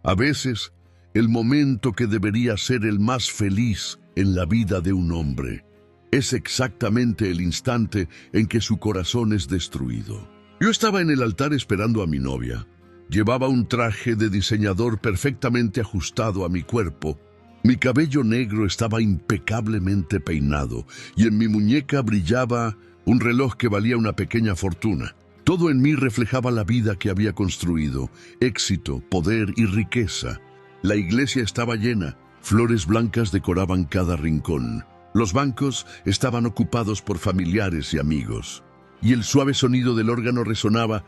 A veces, el momento que debería ser el más feliz en la vida de un hombre es exactamente el instante en que su corazón es destruido. Yo estaba en el altar esperando a mi novia. Llevaba un traje de diseñador perfectamente ajustado a mi cuerpo. Mi cabello negro estaba impecablemente peinado y en mi muñeca brillaba un reloj que valía una pequeña fortuna. Todo en mí reflejaba la vida que había construido, éxito, poder y riqueza. La iglesia estaba llena, flores blancas decoraban cada rincón. Los bancos estaban ocupados por familiares y amigos, y el suave sonido del órgano resonaba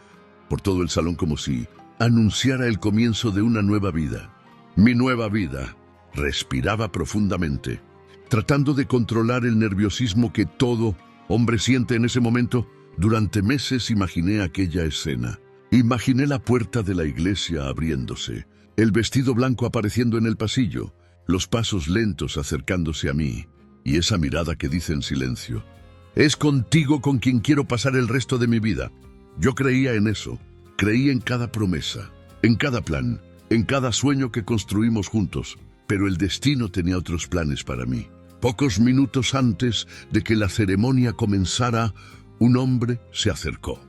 por todo el salón como si anunciara el comienzo de una nueva vida. Mi nueva vida. Respiraba profundamente, tratando de controlar el nerviosismo que todo hombre siente en ese momento. Durante meses imaginé aquella escena. Imaginé la puerta de la iglesia abriéndose, el vestido blanco apareciendo en el pasillo, los pasos lentos acercándose a mí, y esa mirada que dice en silencio: es contigo con quien quiero pasar el resto de mi vida. Yo creía en eso, creí en cada promesa, en cada plan, en cada sueño que construimos juntos, pero el destino tenía otros planes para mí. Pocos minutos antes de que la ceremonia comenzara, un hombre se acercó.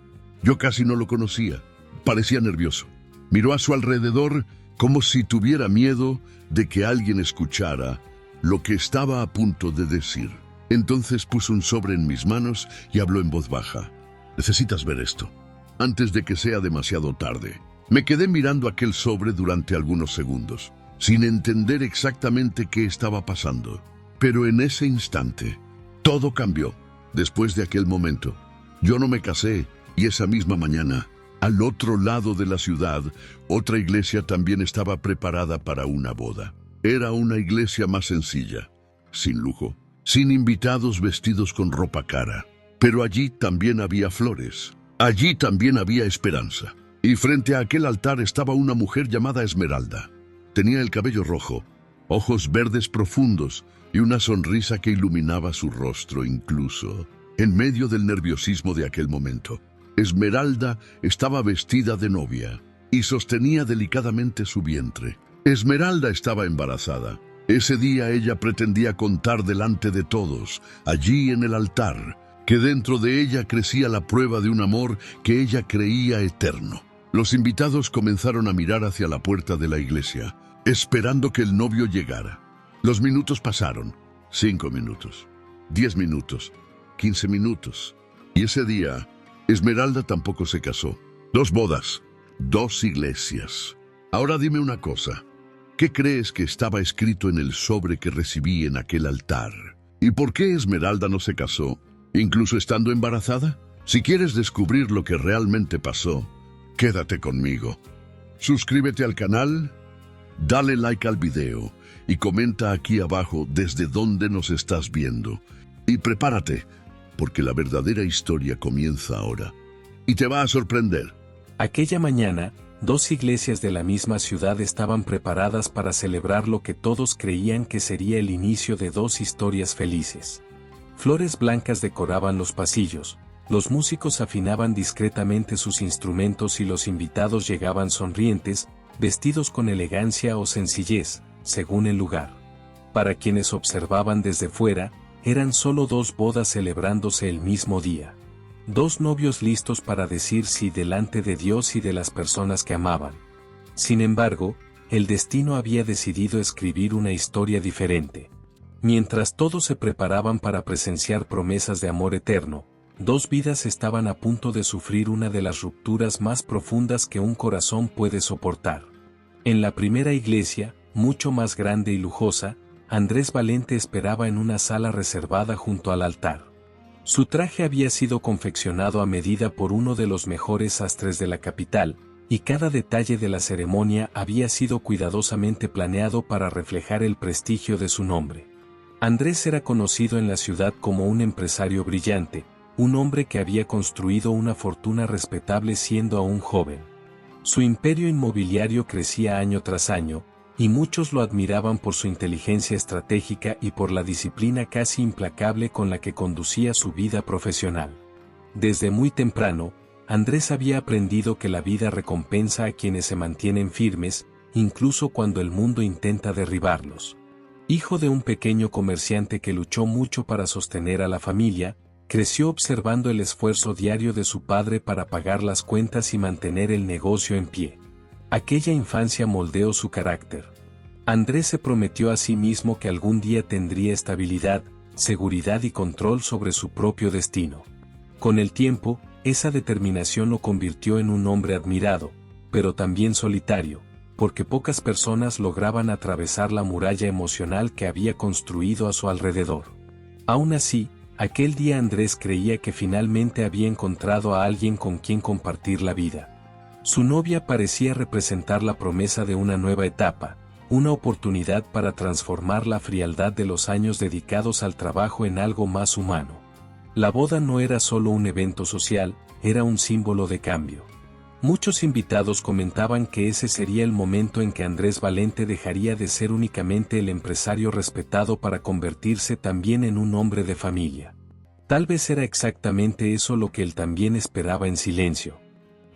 Yo casi no lo conocía, parecía nervioso. Miró a su alrededor como si tuviera miedo de que alguien escuchara lo que estaba a punto de decir. Entonces puso un sobre en mis manos y habló en voz baja. Necesitas ver esto, antes de que sea demasiado tarde. Me quedé mirando aquel sobre durante algunos segundos, sin entender exactamente qué estaba pasando. Pero en ese instante, todo cambió. Después de aquel momento, yo no me casé, y esa misma mañana, al otro lado de la ciudad, otra iglesia también estaba preparada para una boda. Era una iglesia más sencilla, sin lujo, sin invitados vestidos con ropa cara. Pero allí también había flores. Allí también había esperanza. Y frente a aquel altar estaba una mujer llamada Esmeralda. Tenía el cabello rojo, ojos verdes profundos y una sonrisa que iluminaba su rostro incluso en medio del nerviosismo de aquel momento. Esmeralda estaba vestida de novia y sostenía delicadamente su vientre. Esmeralda estaba embarazada. Ese día ella pretendía contar delante de todos, allí en el altar, que dentro de ella crecía la prueba de un amor que ella creía eterno. Los invitados comenzaron a mirar hacia la puerta de la iglesia, esperando que el novio llegara. Los minutos pasaron, 5 minutos, 10 minutos, 15 minutos. Y ese día, Esmeralda tampoco se casó. 2 bodas, 2 iglesias. Ahora dime una cosa. ¿Qué crees que estaba escrito en el sobre que recibí en aquel altar? ¿Y por qué Esmeralda no se casó, incluso estando embarazada? Si quieres descubrir lo que realmente pasó, quédate conmigo. Suscríbete al canal, dale like al video y comenta aquí abajo desde dónde nos estás viendo. Y prepárate, porque la verdadera historia comienza ahora. Y te va a sorprender. Aquella mañana, 2 iglesias de la misma ciudad estaban preparadas para celebrar lo que todos creían que sería el inicio de 2 historias felices. Flores blancas decoraban los pasillos, los músicos afinaban discretamente sus instrumentos y los invitados llegaban sonrientes, vestidos con elegancia o sencillez, según el lugar. Para quienes observaban desde fuera, eran solo 2 bodas celebrándose el mismo día. 2 novios listos para decir sí delante de Dios y de las personas que amaban. Sin embargo, el destino había decidido escribir una historia diferente. Mientras todos se preparaban para presenciar promesas de amor eterno, 2 vidas estaban a punto de sufrir una de las rupturas más profundas que un corazón puede soportar. En la primera iglesia, mucho más grande y lujosa, Andrés Valente esperaba en una sala reservada junto al altar. Su traje había sido confeccionado a medida por uno de los mejores sastres de la capital, y cada detalle de la ceremonia había sido cuidadosamente planeado para reflejar el prestigio de su nombre. Andrés era conocido en la ciudad como un empresario brillante, un hombre que había construido una fortuna respetable siendo aún joven. Su imperio inmobiliario crecía año tras año, y muchos lo admiraban por su inteligencia estratégica y por la disciplina casi implacable con la que conducía su vida profesional. Desde muy temprano, Andrés había aprendido que la vida recompensa a quienes se mantienen firmes, incluso cuando el mundo intenta derribarlos. Hijo de un pequeño comerciante que luchó mucho para sostener a la familia, creció observando el esfuerzo diario de su padre para pagar las cuentas y mantener el negocio en pie. Aquella infancia moldeó su carácter. Andrés se prometió a sí mismo que algún día tendría estabilidad, seguridad y control sobre su propio destino. Con el tiempo, esa determinación lo convirtió en un hombre admirado, pero también solitario, porque pocas personas lograban atravesar la muralla emocional que había construido a su alrededor. Aún así, aquel día Andrés creía que finalmente había encontrado a alguien con quien compartir la vida. Su novia parecía representar la promesa de una nueva etapa, una oportunidad para transformar la frialdad de los años dedicados al trabajo en algo más humano. La boda no era solo un evento social, era un símbolo de cambio. Muchos invitados comentaban que ese sería el momento en que Andrés Valente dejaría de ser únicamente el empresario respetado para convertirse también en un hombre de familia. Tal vez era exactamente eso lo que él también esperaba en silencio.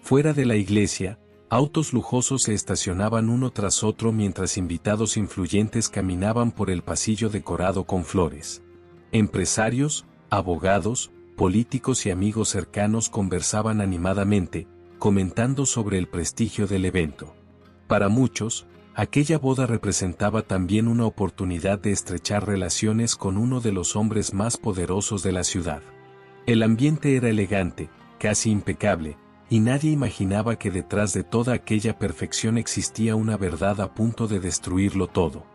Fuera de la iglesia, autos lujosos se estacionaban uno tras otro mientras invitados influyentes caminaban por el pasillo decorado con flores. Empresarios, abogados, políticos y amigos cercanos conversaban animadamente, comentando sobre el prestigio del evento. Para muchos, aquella boda representaba también una oportunidad de estrechar relaciones con uno de los hombres más poderosos de la ciudad. El ambiente era elegante, casi impecable, y nadie imaginaba que detrás de toda aquella perfección existía una verdad a punto de destruirlo todo.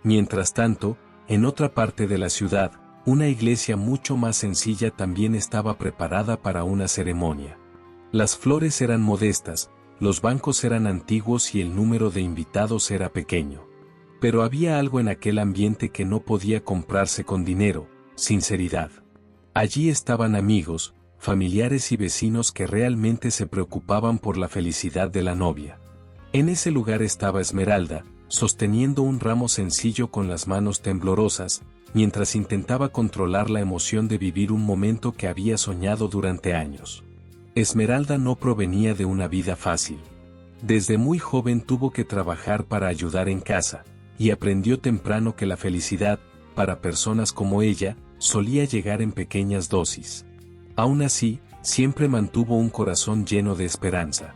Mientras tanto, en otra parte de la ciudad, una iglesia mucho más sencilla también estaba preparada para una ceremonia. Las flores eran modestas, los bancos eran antiguos y el número de invitados era pequeño. Pero había algo en aquel ambiente que no podía comprarse con dinero: sinceridad. Allí estaban amigos, familiares y vecinos que realmente se preocupaban por la felicidad de la novia. En ese lugar estaba Esmeralda, sosteniendo un ramo sencillo con las manos temblorosas, mientras intentaba controlar la emoción de vivir un momento que había soñado durante años. Esmeralda no provenía de una vida fácil. Desde muy joven tuvo que trabajar para ayudar en casa, y aprendió temprano que la felicidad, para personas como ella, solía llegar en pequeñas dosis. Aún así, siempre mantuvo un corazón lleno de esperanza.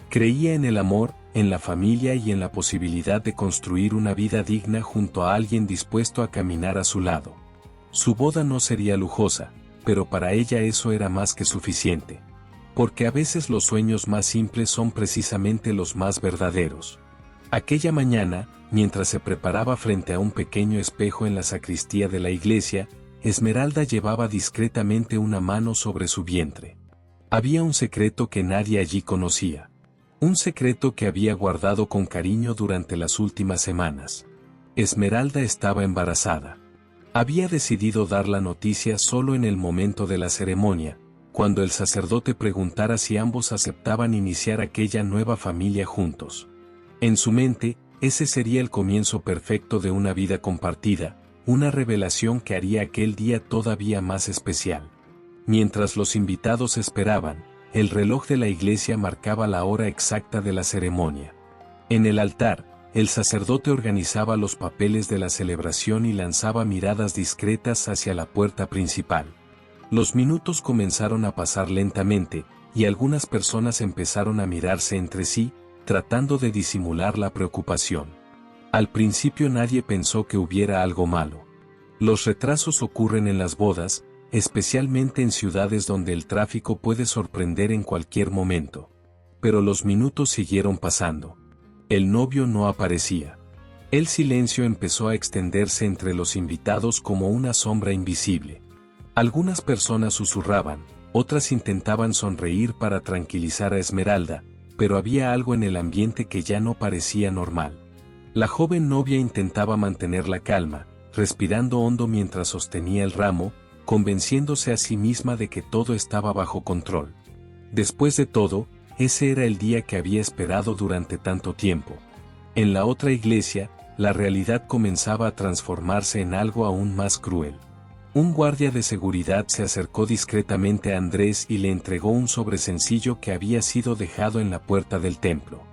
Creía en el amor, en la familia y en la posibilidad de construir una vida digna junto a alguien dispuesto a caminar a su lado. Su boda no sería lujosa, pero para ella eso era más que suficiente. Porque a veces los sueños más simples son precisamente los más verdaderos. Aquella mañana, mientras se preparaba frente a un pequeño espejo en la sacristía de la iglesia, Esmeralda llevaba discretamente una mano sobre su vientre. Había un secreto que nadie allí conocía. Un secreto que había guardado con cariño durante las últimas semanas. Esmeralda estaba embarazada. Había decidido dar la noticia solo en el momento de la ceremonia, cuando el sacerdote preguntara si ambos aceptaban iniciar aquella nueva familia juntos. En su mente, ese sería el comienzo perfecto de una vida compartida, una revelación que haría aquel día todavía más especial. Mientras los invitados esperaban, el reloj de la iglesia marcaba la hora exacta de la ceremonia. En el altar, el sacerdote organizaba los papeles de la celebración y lanzaba miradas discretas hacia la puerta principal. Los minutos comenzaron a pasar lentamente, y algunas personas empezaron a mirarse entre sí, tratando de disimular la preocupación. Al principio nadie pensó que hubiera algo malo. Los retrasos ocurren en las bodas, especialmente en ciudades donde el tráfico puede sorprender en cualquier momento. Pero los minutos siguieron pasando. El novio no aparecía. El silencio empezó a extenderse entre los invitados como una sombra invisible. Algunas personas susurraban, otras intentaban sonreír para tranquilizar a Esmeralda, pero había algo en el ambiente que ya no parecía normal. La joven novia intentaba mantener la calma, respirando hondo mientras sostenía el ramo, convenciéndose a sí misma de que todo estaba bajo control. Después de todo, ese era el día que había esperado durante tanto tiempo. En la otra iglesia, la realidad comenzaba a transformarse en algo aún más cruel. Un guardia de seguridad se acercó discretamente a Andrés y le entregó un sobre sencillo que había sido dejado en la puerta del templo.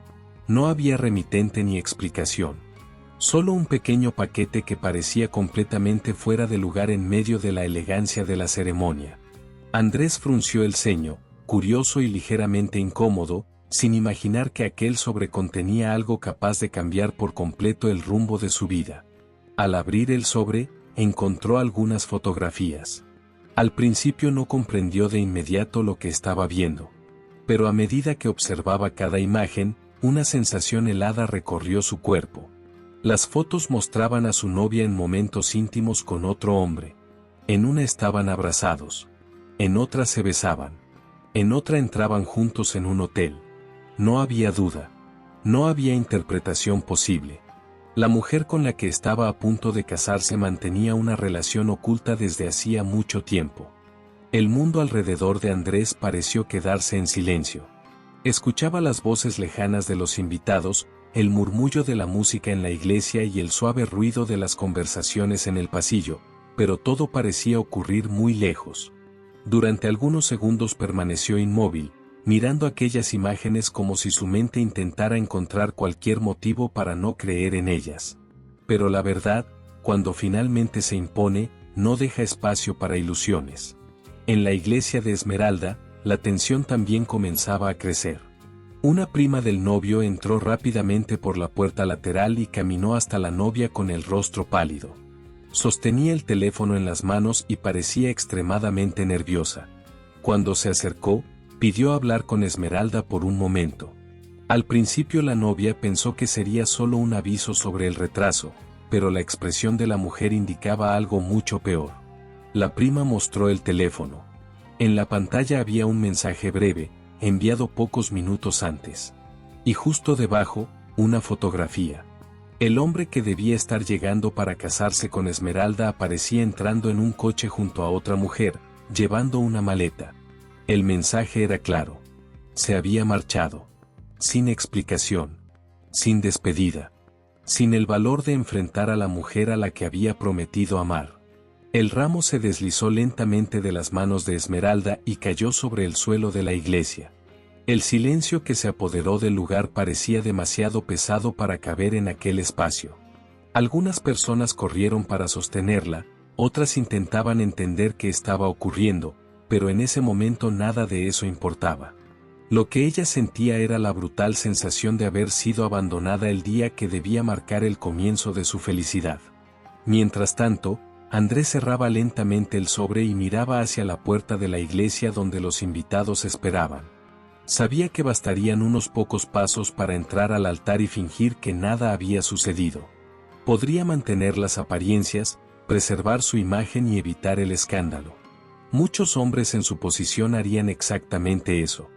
No había remitente ni explicación. Solo un pequeño paquete que parecía completamente fuera de lugar en medio de la elegancia de la ceremonia. Andrés frunció el ceño, curioso y ligeramente incómodo, sin imaginar que aquel sobre contenía algo capaz de cambiar por completo el rumbo de su vida. Al abrir el sobre, encontró algunas fotografías. Al principio no comprendió de inmediato lo que estaba viendo. Pero a medida que observaba cada imagen, una sensación helada recorrió su cuerpo. Las fotos mostraban a su novia en momentos íntimos con otro hombre. En una estaban abrazados. En otra se besaban. En otra entraban juntos en un hotel. No había duda. No había interpretación posible. La mujer con la que estaba a punto de casarse mantenía una relación oculta desde hacía mucho tiempo. El mundo alrededor de Andrés pareció quedarse en silencio. Escuchaba las voces lejanas de los invitados, el murmullo de la música en la iglesia y el suave ruido de las conversaciones en el pasillo, pero todo parecía ocurrir muy lejos. Durante algunos segundos permaneció inmóvil, mirando aquellas imágenes como si su mente intentara encontrar cualquier motivo para no creer en ellas. Pero la verdad, cuando finalmente se impone, no deja espacio para ilusiones. En la iglesia de Esmeralda, la tensión también comenzaba a crecer. Una prima del novio entró rápidamente por la puerta lateral y caminó hasta la novia con el rostro pálido. Sostenía el teléfono en las manos y parecía extremadamente nerviosa. Cuando se acercó, pidió hablar con Esmeralda por un momento. Al principio la novia pensó que sería solo un aviso sobre el retraso, pero la expresión de la mujer indicaba algo mucho peor. La prima mostró el teléfono. En la pantalla había un mensaje breve, enviado pocos minutos antes. Y justo debajo, una fotografía. El hombre que debía estar llegando para casarse con Esmeralda aparecía entrando en un coche junto a otra mujer, llevando una maleta. El mensaje era claro. Se había marchado. Sin explicación. Sin despedida. Sin el valor de enfrentar a la mujer a la que había prometido amar. El ramo se deslizó lentamente de las manos de Esmeralda y cayó sobre el suelo de la iglesia. El silencio que se apoderó del lugar parecía demasiado pesado para caber en aquel espacio. Algunas personas corrieron para sostenerla, otras intentaban entender qué estaba ocurriendo, pero en ese momento nada de eso importaba. Lo que ella sentía era la brutal sensación de haber sido abandonada el día que debía marcar el comienzo de su felicidad. Mientras tanto, Andrés cerraba lentamente el sobre y miraba hacia la puerta de la iglesia donde los invitados esperaban. Sabía que bastarían unos pocos pasos para entrar al altar y fingir que nada había sucedido. Podría mantener las apariencias, preservar su imagen y evitar el escándalo. Muchos hombres en su posición harían exactamente eso.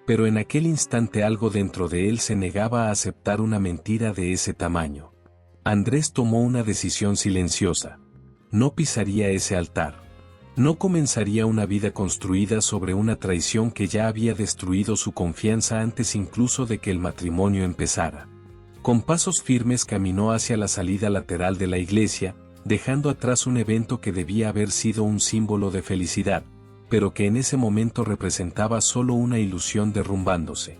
Pero en aquel instante algo dentro de él se negaba a aceptar una mentira de ese tamaño. Andrés tomó una decisión silenciosa. No pisaría ese altar. No comenzaría una vida construida sobre una traición que ya había destruido su confianza antes incluso de que el matrimonio empezara. Con pasos firmes caminó hacia la salida lateral de la iglesia, dejando atrás un evento que debía haber sido un símbolo de felicidad, pero que en ese momento representaba solo una ilusión derrumbándose.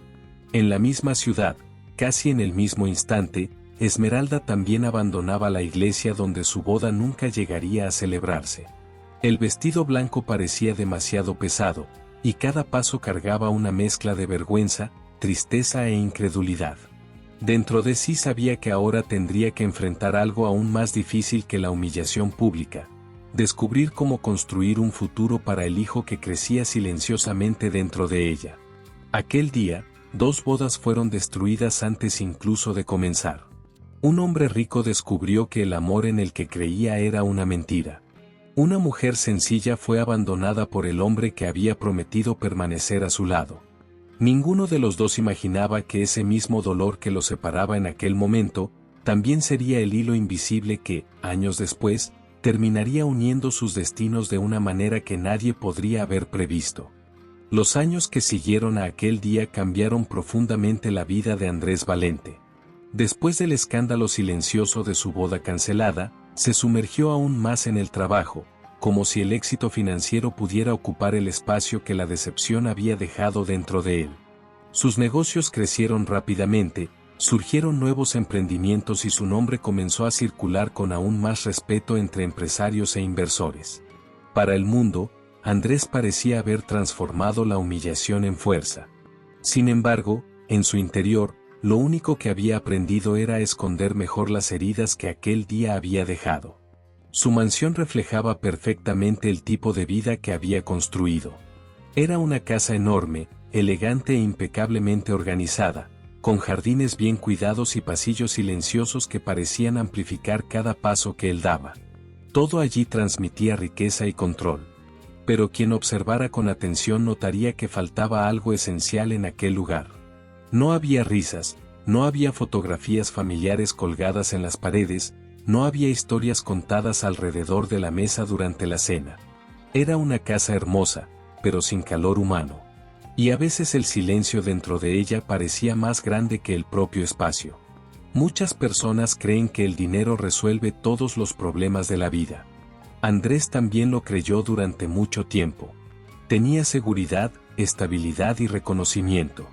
En la misma ciudad, casi en el mismo instante, Esmeralda también abandonaba la iglesia donde su boda nunca llegaría a celebrarse. El vestido blanco parecía demasiado pesado, y cada paso cargaba una mezcla de vergüenza, tristeza e incredulidad. Dentro de sí sabía que ahora tendría que enfrentar algo aún más difícil que la humillación pública: descubrir cómo construir un futuro para el hijo que crecía silenciosamente dentro de ella. Aquel día, 2 bodas fueron destruidas antes incluso de comenzar. Un hombre rico descubrió que el amor en el que creía era una mentira. Una mujer sencilla fue abandonada por el hombre que había prometido permanecer a su lado. Ninguno de los dos imaginaba que ese mismo dolor que los separaba en aquel momento, también sería el hilo invisible que, años después, terminaría uniendo sus destinos de una manera que nadie podría haber previsto. Los años que siguieron a aquel día cambiaron profundamente la vida de Andrés Valente. Después del escándalo silencioso de su boda cancelada, se sumergió aún más en el trabajo, como si el éxito financiero pudiera ocupar el espacio que la decepción había dejado dentro de él. Sus negocios crecieron rápidamente, Surgieron nuevos emprendimientos y su nombre comenzó a circular con aún más respeto entre empresarios e inversores. Para el mundo, Andrés parecía haber transformado la humillación en fuerza. Sin embargo, en su interior, lo único que había aprendido era esconder mejor las heridas que aquel día había dejado. Su mansión reflejaba perfectamente el tipo de vida que había construido. Era una casa enorme, elegante e impecablemente organizada, con jardines bien cuidados y pasillos silenciosos que parecían amplificar cada paso que él daba. Todo allí transmitía riqueza y control. Pero quien observara con atención notaría que faltaba algo esencial en aquel lugar. No había risas, no había fotografías familiares colgadas en las paredes, no había historias contadas alrededor de la mesa durante la cena. Era una casa hermosa, pero sin calor humano. Y a veces el silencio dentro de ella parecía más grande que el propio espacio. Muchas personas creen que el dinero resuelve todos los problemas de la vida. Andrés también lo creyó durante mucho tiempo. Tenía seguridad, estabilidad y reconocimiento.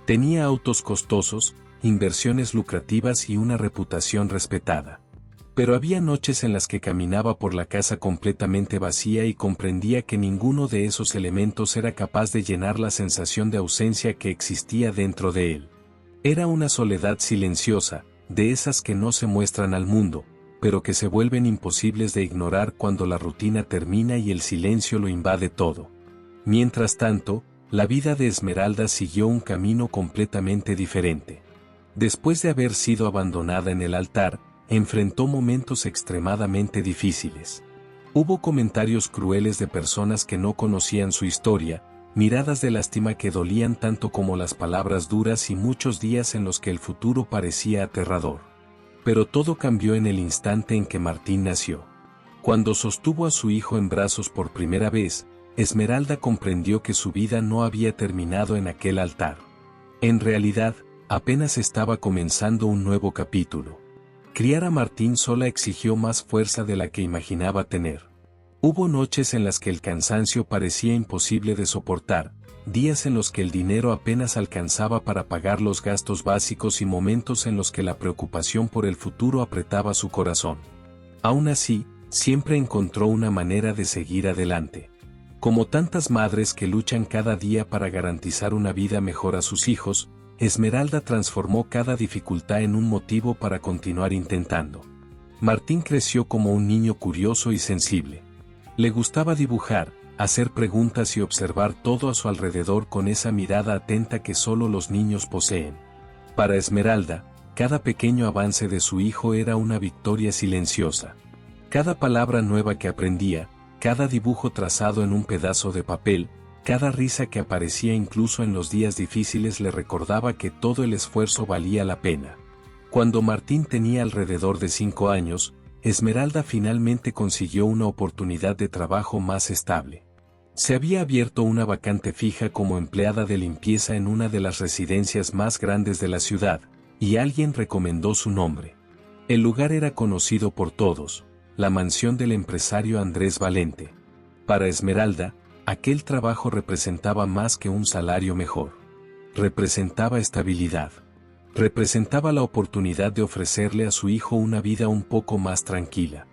Tenía autos costosos, inversiones lucrativas y una reputación respetada. Pero había noches en las que caminaba por la casa completamente vacía y comprendía que ninguno de esos elementos era capaz de llenar la sensación de ausencia que existía dentro de él. Era una soledad silenciosa, de esas que no se muestran al mundo, pero que se vuelven imposibles de ignorar cuando la rutina termina y el silencio lo invade todo. Mientras tanto, la vida de Esmeralda siguió un camino completamente diferente. Después de haber sido abandonada en el altar, enfrentó momentos extremadamente difíciles. Hubo comentarios crueles de personas que no conocían su historia, miradas de lástima que dolían tanto como las palabras duras y muchos días en los que el futuro parecía aterrador. Pero todo cambió en el instante en que Martín nació. Cuando sostuvo a su hijo en brazos por primera vez, Esmeralda comprendió que su vida no había terminado en aquel altar. En realidad, apenas estaba comenzando un nuevo capítulo. Criar a Martín sola exigió más fuerza de la que imaginaba tener. Hubo noches en las que el cansancio parecía imposible de soportar, días en los que el dinero apenas alcanzaba para pagar los gastos básicos y momentos en los que la preocupación por el futuro apretaba su corazón. Aún así, siempre encontró una manera de seguir adelante. Como tantas madres que luchan cada día para garantizar una vida mejor a sus hijos, Esmeralda transformó cada dificultad en un motivo para continuar intentando. Martín creció como un niño curioso y sensible. Le gustaba dibujar, hacer preguntas y observar todo a su alrededor con esa mirada atenta que solo los niños poseen. Para Esmeralda, cada pequeño avance de su hijo era una victoria silenciosa. Cada palabra nueva que aprendía, cada dibujo trazado en un pedazo de papel, cada risa que aparecía incluso en los días difíciles le recordaba que todo el esfuerzo valía la pena. Cuando Martín tenía alrededor de 5 años, Esmeralda finalmente consiguió una oportunidad de trabajo más estable. Se había abierto una vacante fija como empleada de limpieza en una de las residencias más grandes de la ciudad, y alguien recomendó su nombre. El lugar era conocido por todos, la mansión del empresario Andrés Valente. Para Esmeralda, aquel trabajo representaba más que un salario mejor. Representaba estabilidad. Representaba la oportunidad de ofrecerle a su hijo una vida un poco más tranquila.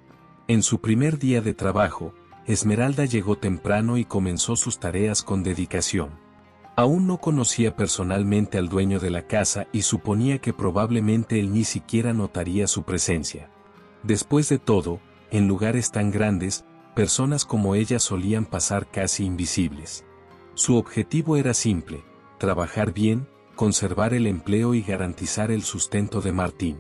En su primer día de trabajo, Esmeralda llegó temprano y comenzó sus tareas con dedicación. Aún no conocía personalmente al dueño de la casa y suponía que probablemente él ni siquiera notaría su presencia. Después de todo, en lugares tan grandes, personas como ella solían pasar casi invisibles. Su objetivo era simple: trabajar bien, conservar el empleo y garantizar el sustento de Martín.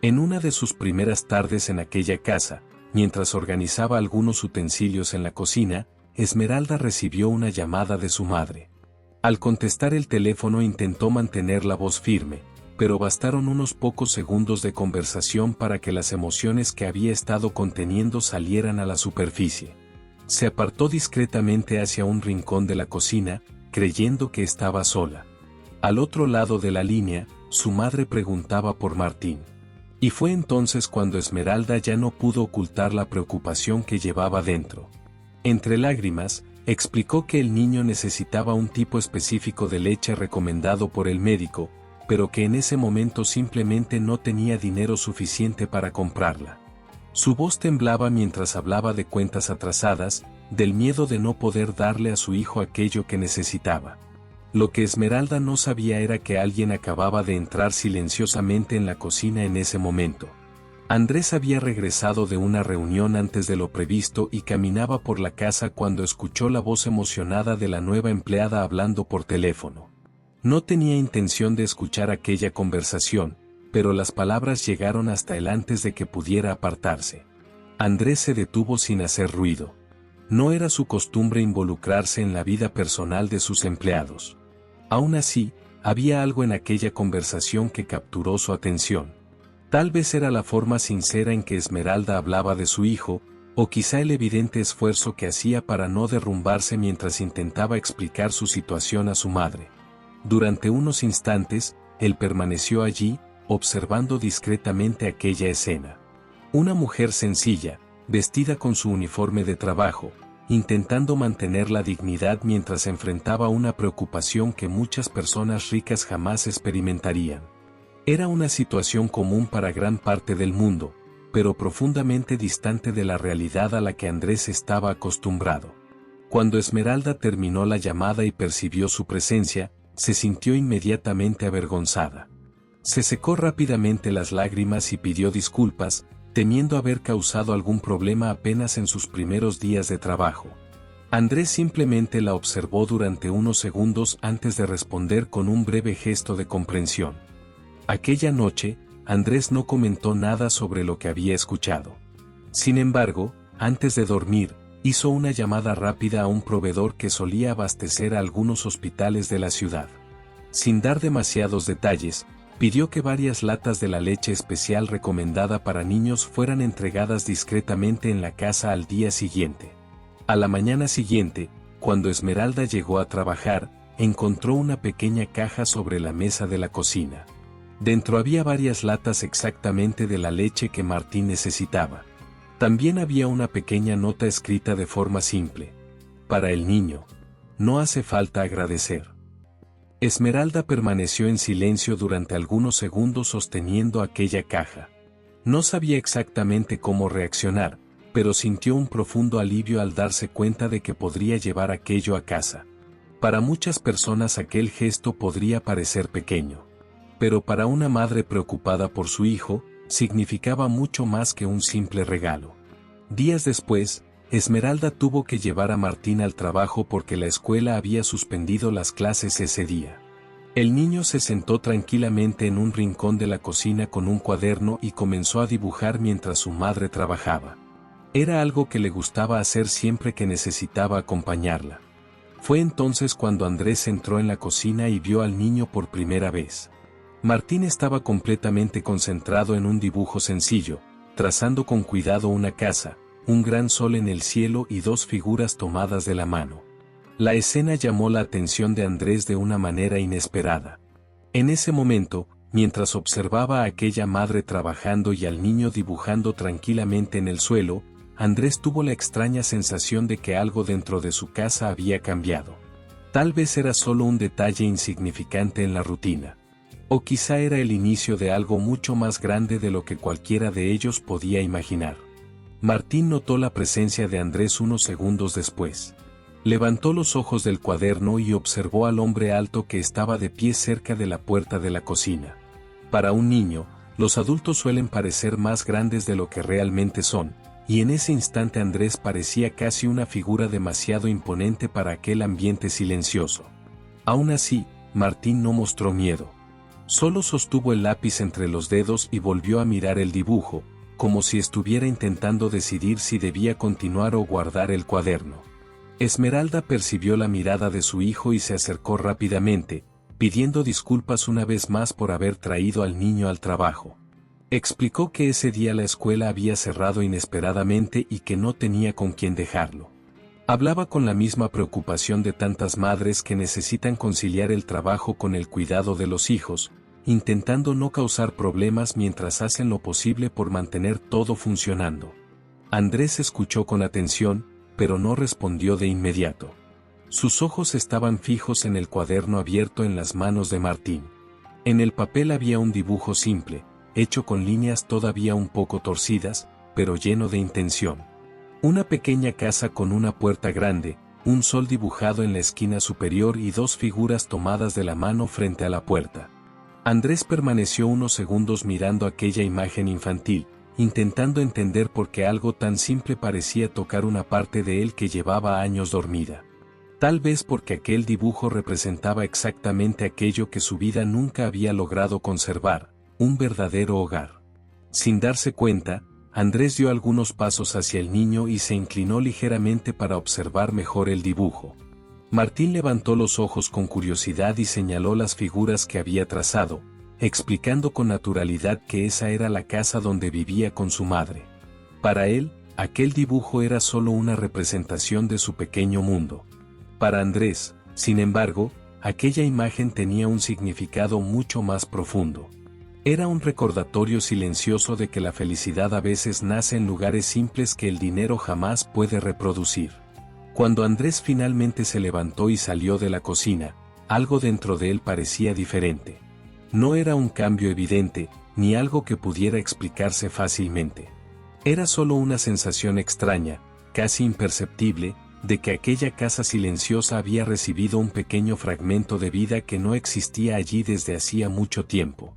En una de sus primeras tardes en aquella casa, mientras organizaba algunos utensilios en la cocina, Esmeralda recibió una llamada de su madre. Al contestar el teléfono intentó mantener la voz firme, pero bastaron unos pocos segundos de conversación para que las emociones que había estado conteniendo salieran a la superficie. Se apartó discretamente hacia un rincón de la cocina, creyendo que estaba sola. Al otro lado de la línea, su madre preguntaba por Martín. Y fue entonces cuando Esmeralda ya no pudo ocultar la preocupación que llevaba dentro. Entre lágrimas, explicó que el niño necesitaba un tipo específico de leche recomendado por el médico, pero que en ese momento simplemente no tenía dinero suficiente para comprarla. Su voz temblaba mientras hablaba de cuentas atrasadas, del miedo de no poder darle a su hijo aquello que necesitaba. Lo que Esmeralda no sabía era que alguien acababa de entrar silenciosamente en la cocina en ese momento. Andrés había regresado de una reunión antes de lo previsto y caminaba por la casa cuando escuchó la voz emocionada de la nueva empleada hablando por teléfono. No tenía intención de escuchar aquella conversación, pero las palabras llegaron hasta él antes de que pudiera apartarse. Andrés se detuvo sin hacer ruido. No era su costumbre involucrarse en la vida personal de sus empleados. Aún así, había algo en aquella conversación que capturó su atención. Tal vez era la forma sincera en que Esmeralda hablaba de su hijo, o quizá el evidente esfuerzo que hacía para no derrumbarse mientras intentaba explicar su situación a su madre. Durante unos instantes, él permaneció allí, observando discretamente aquella escena. Una mujer sencilla, vestida con su uniforme de trabajo, intentando mantener la dignidad mientras enfrentaba una preocupación que muchas personas ricas jamás experimentarían. Era una situación común para gran parte del mundo, pero profundamente distante de la realidad a la que Andrés estaba acostumbrado. Cuando Esmeralda terminó la llamada y percibió su presencia, se sintió inmediatamente avergonzada. Se secó rápidamente las lágrimas y pidió disculpas, temiendo haber causado algún problema apenas en sus primeros días de trabajo. Andrés simplemente la observó durante unos segundos antes de responder con un breve gesto de comprensión. Aquella noche, Andrés no comentó nada sobre lo que había escuchado. Sin embargo, antes de dormir, hizo una llamada rápida a un proveedor que solía abastecer a algunos hospitales de la ciudad. Sin dar demasiados detalles, pidió que varias latas de la leche especial recomendada para niños fueran entregadas discretamente en la casa al día siguiente. A la mañana siguiente, cuando Esmeralda llegó a trabajar, encontró una pequeña caja sobre la mesa de la cocina. Dentro había varias latas exactamente de la leche que Martín necesitaba. También había una pequeña nota escrita de forma simple. Para el niño. No hace falta agradecer. Esmeralda permaneció en silencio durante algunos segundos sosteniendo aquella caja. No sabía exactamente cómo reaccionar, pero sintió un profundo alivio al darse cuenta de que podría llevar aquello a casa. Para muchas personas aquel gesto podría parecer pequeño. Pero para una madre preocupada por su hijo, significaba mucho más que un simple regalo. Días después, Esmeralda tuvo que llevar a Martín al trabajo porque la escuela había suspendido las clases ese día. El niño se sentó tranquilamente en un rincón de la cocina con un cuaderno y comenzó a dibujar mientras su madre trabajaba. Era algo que le gustaba hacer siempre que necesitaba acompañarla. Fue entonces cuando Andrés entró en la cocina y vio al niño por primera vez. Martín estaba completamente concentrado en un dibujo sencillo, trazando con cuidado una casa, un gran sol en el cielo y dos figuras tomadas de la mano. La escena llamó la atención de Andrés de una manera inesperada. En ese momento, mientras observaba a aquella madre trabajando y al niño dibujando tranquilamente en el suelo, Andrés tuvo la extraña sensación de que algo dentro de su casa había cambiado. Tal vez era solo un detalle insignificante en la rutina. O quizá era el inicio de algo mucho más grande de lo que cualquiera de ellos podía imaginar. Martín notó la presencia de Andrés unos segundos después. Levantó los ojos del cuaderno y observó al hombre alto que estaba de pie cerca de la puerta de la cocina. Para un niño, los adultos suelen parecer más grandes de lo que realmente son, y en ese instante Andrés parecía casi una figura demasiado imponente para aquel ambiente silencioso. Aún así, Martín no mostró miedo. Solo sostuvo el lápiz entre los dedos y volvió a mirar el dibujo, como si estuviera intentando decidir si debía continuar o guardar el cuaderno. Esmeralda percibió la mirada de su hijo y se acercó rápidamente, pidiendo disculpas una vez más por haber traído al niño al trabajo. Explicó que ese día la escuela había cerrado inesperadamente y que no tenía con quién dejarlo. Hablaba con la misma preocupación de tantas madres que necesitan conciliar el trabajo con el cuidado de los hijos, intentando no causar problemas mientras hacen lo posible por mantener todo funcionando. Andrés escuchó con atención, pero no respondió de inmediato. Sus ojos estaban fijos en el cuaderno abierto en las manos de Martín. En el papel había un dibujo simple, hecho con líneas todavía un poco torcidas, pero lleno de intención. Una pequeña casa con una puerta grande, un sol dibujado en la esquina superior y dos figuras tomadas de la mano frente a la puerta. Andrés permaneció unos segundos mirando aquella imagen infantil, intentando entender por qué algo tan simple parecía tocar una parte de él que llevaba años dormida. Tal vez porque aquel dibujo representaba exactamente aquello que su vida nunca había logrado conservar, un verdadero hogar. Sin darse cuenta, Andrés dio algunos pasos hacia el niño y se inclinó ligeramente para observar mejor el dibujo. Martín levantó los ojos con curiosidad y señaló las figuras que había trazado, explicando con naturalidad que esa era la casa donde vivía con su madre. Para él, aquel dibujo era solo una representación de su pequeño mundo. Para Andrés, sin embargo, aquella imagen tenía un significado mucho más profundo. Era un recordatorio silencioso de que la felicidad a veces nace en lugares simples que el dinero jamás puede reproducir. Cuando Andrés finalmente se levantó y salió de la cocina, algo dentro de él parecía diferente. No era un cambio evidente, ni algo que pudiera explicarse fácilmente. Era solo una sensación extraña, casi imperceptible, de que aquella casa silenciosa había recibido un pequeño fragmento de vida que no existía allí desde hacía mucho tiempo.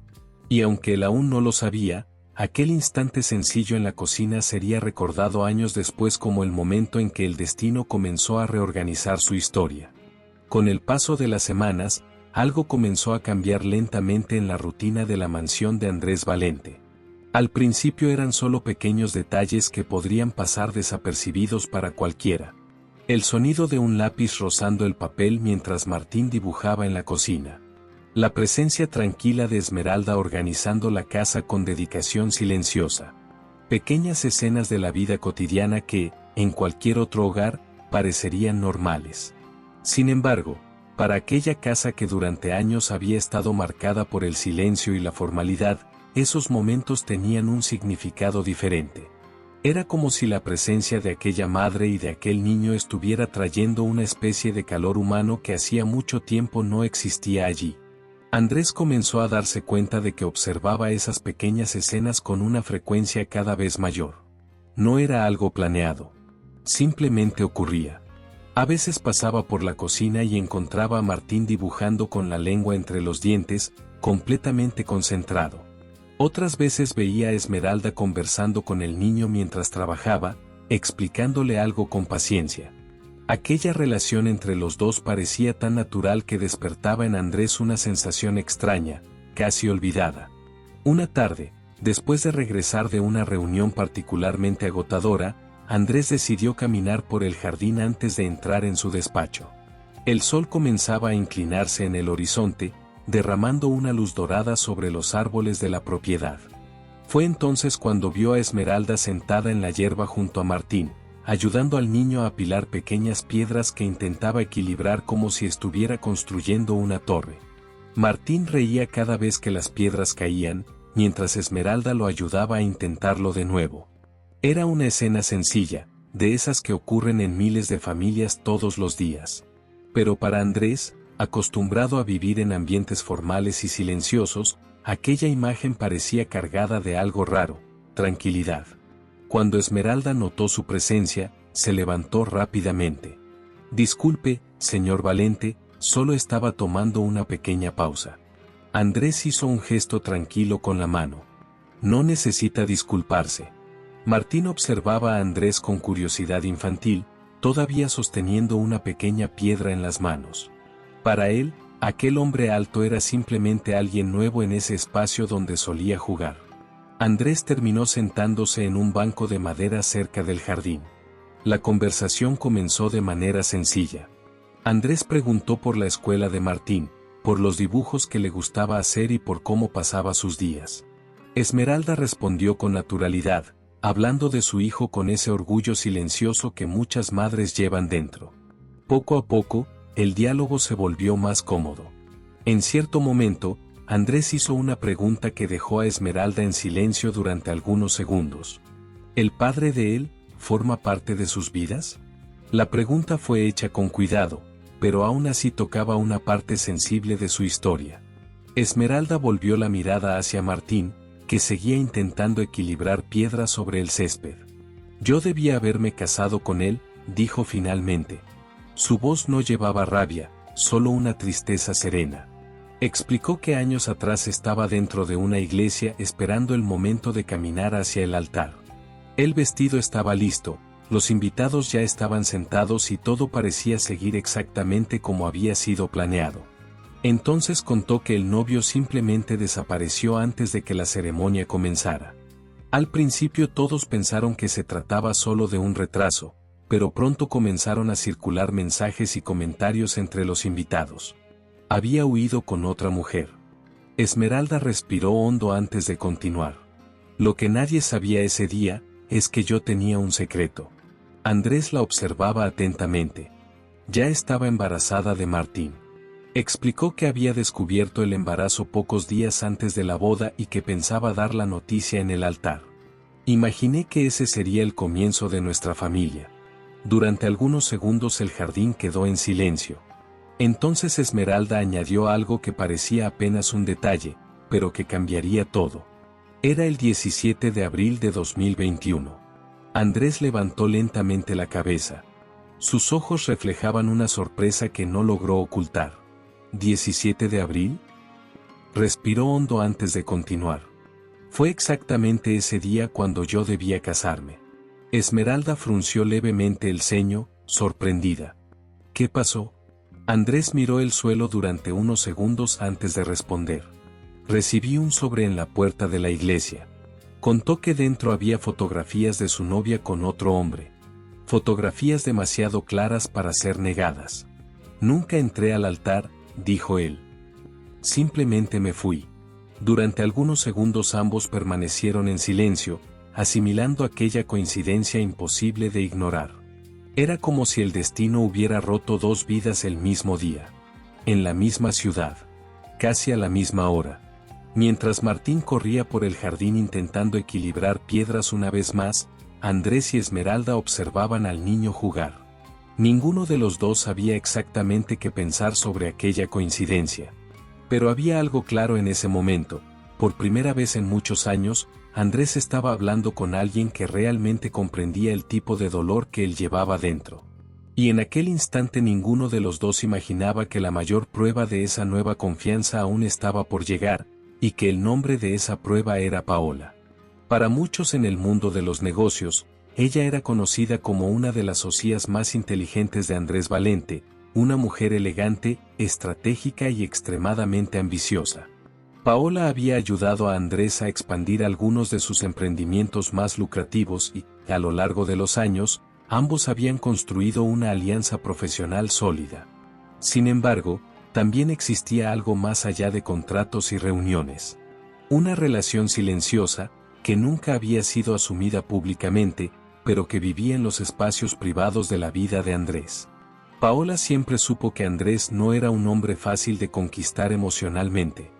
Y aunque él aún no lo sabía, aquel instante sencillo en la cocina sería recordado años después como el momento en que el destino comenzó a reorganizar su historia. Con el paso de las semanas, algo comenzó a cambiar lentamente en la rutina de la mansión de Andrés Valente. Al principio eran solo pequeños detalles que podrían pasar desapercibidos para cualquiera. El sonido de un lápiz rozando el papel mientras Martín dibujaba en la cocina. La presencia tranquila de Esmeralda organizando la casa con dedicación silenciosa. Pequeñas escenas de la vida cotidiana que, en cualquier otro hogar, parecerían normales. Sin embargo, para aquella casa que durante años había estado marcada por el silencio y la formalidad, esos momentos tenían un significado diferente. Era como si la presencia de aquella madre y de aquel niño estuviera trayendo una especie de calor humano que hacía mucho tiempo no existía allí. Andrés comenzó a darse cuenta de que observaba esas pequeñas escenas con una frecuencia cada vez mayor. No era algo planeado. Simplemente ocurría. A veces pasaba por la cocina y encontraba a Martín dibujando con la lengua entre los dientes, completamente concentrado. Otras veces veía a Esmeralda conversando con el niño mientras trabajaba, explicándole algo con paciencia. Aquella relación entre los dos parecía tan natural que despertaba en Andrés una sensación extraña, casi olvidada. Una tarde, después de regresar de una reunión particularmente agotadora, Andrés decidió caminar por el jardín antes de entrar en su despacho. El sol comenzaba a inclinarse en el horizonte, derramando una luz dorada sobre los árboles de la propiedad. Fue entonces cuando vio a Esmeralda sentada en la hierba junto a Martín, ayudando al niño a apilar pequeñas piedras que intentaba equilibrar como si estuviera construyendo una torre. Martín reía cada vez que las piedras caían, mientras Esmeralda lo ayudaba a intentarlo de nuevo. Era una escena sencilla, de esas que ocurren en miles de familias todos los días. Pero para Andrés, acostumbrado a vivir en ambientes formales y silenciosos, aquella imagen parecía cargada de algo raro, tranquilidad. Cuando Esmeralda notó su presencia, se levantó rápidamente. «Disculpe, señor Valente, solo estaba tomando una pequeña pausa». Andrés hizo un gesto tranquilo con la mano. «No necesita disculparse». Martín observaba a Andrés con curiosidad infantil, todavía sosteniendo una pequeña piedra en las manos. Para él, aquel hombre alto era simplemente alguien nuevo en ese espacio donde solía jugar. Andrés terminó sentándose en un banco de madera cerca del jardín. La conversación comenzó de manera sencilla. Andrés preguntó por la escuela de Martín, por los dibujos que le gustaba hacer y por cómo pasaba sus días. Esmeralda respondió con naturalidad, hablando de su hijo con ese orgullo silencioso que muchas madres llevan dentro. Poco a poco, el diálogo se volvió más cómodo. En cierto momento, Andrés hizo una pregunta que dejó a Esmeralda en silencio durante algunos segundos. ¿El padre de él forma parte de sus vidas? La pregunta fue hecha con cuidado, pero aún así tocaba una parte sensible de su historia. Esmeralda volvió la mirada hacia Martín, que seguía intentando equilibrar piedras sobre el césped. Yo debía haberme casado con él, dijo finalmente. Su voz no llevaba rabia, solo una tristeza serena. Explicó que años atrás estaba dentro de una iglesia esperando el momento de caminar hacia el altar. El vestido estaba listo, los invitados ya estaban sentados y todo parecía seguir exactamente como había sido planeado. Entonces contó que el novio simplemente desapareció antes de que la ceremonia comenzara. Al principio todos pensaron que se trataba solo de un retraso, pero pronto comenzaron a circular mensajes y comentarios entre los invitados. Había huido con otra mujer. Esmeralda respiró hondo antes de continuar. Lo que nadie sabía ese día es que yo tenía un secreto. Andrés la observaba atentamente. Ya estaba embarazada de Martín. Explicó que había descubierto el embarazo pocos días antes de la boda y que pensaba dar la noticia en el altar. Imaginé que ese sería el comienzo de nuestra familia. Durante algunos segundos el jardín quedó en silencio. Entonces Esmeralda añadió algo que parecía apenas un detalle, pero que cambiaría todo. Era el 17 de abril de 2021. Andrés levantó lentamente la cabeza. Sus ojos reflejaban una sorpresa que no logró ocultar. ¿17 de abril? Respiró hondo antes de continuar. Fue exactamente ese día cuando yo debía casarme. Esmeralda frunció levemente el ceño, sorprendida. ¿Qué pasó? Andrés miró el suelo durante unos segundos antes de responder. Recibí un sobre en la puerta de la iglesia. Contó que dentro había fotografías de su novia con otro hombre. Fotografías demasiado claras para ser negadas. Nunca entré al altar, dijo él. Simplemente me fui. Durante algunos segundos ambos permanecieron en silencio, asimilando aquella coincidencia imposible de ignorar. Era como si el destino hubiera roto dos vidas el mismo día. En la misma ciudad. Casi a la misma hora. Mientras Martín corría por el jardín intentando equilibrar piedras una vez más, Andrés y Esmeralda observaban al niño jugar. Ninguno de los dos sabía exactamente qué pensar sobre aquella coincidencia. Pero había algo claro en ese momento. Por primera vez en muchos años, Andrés estaba hablando con alguien que realmente comprendía el tipo de dolor que él llevaba dentro. Y en aquel instante ninguno de los dos imaginaba que la mayor prueba de esa nueva confianza aún estaba por llegar, y que el nombre de esa prueba era Paola. Para muchos en el mundo de los negocios, ella era conocida como una de las socias más inteligentes de Andrés Valente, una mujer elegante, estratégica y extremadamente ambiciosa. Paola había ayudado a Andrés a expandir algunos de sus emprendimientos más lucrativos y, a lo largo de los años, ambos habían construido una alianza profesional sólida. Sin embargo, también existía algo más allá de contratos y reuniones. Una relación silenciosa, que nunca había sido asumida públicamente, pero que vivía en los espacios privados de la vida de Andrés. Paola siempre supo que Andrés no era un hombre fácil de conquistar emocionalmente.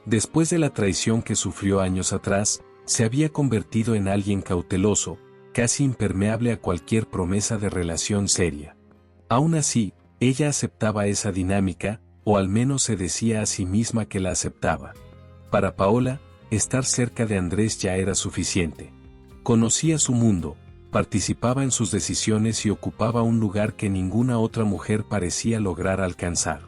Después de la traición que sufrió años atrás, se había convertido en alguien cauteloso, casi impermeable a cualquier promesa de relación seria. Aún así, ella aceptaba esa dinámica, o al menos se decía a sí misma que la aceptaba. Para Paola, estar cerca de Andrés ya era suficiente. Conocía su mundo, participaba en sus decisiones y ocupaba un lugar que ninguna otra mujer parecía lograr alcanzar.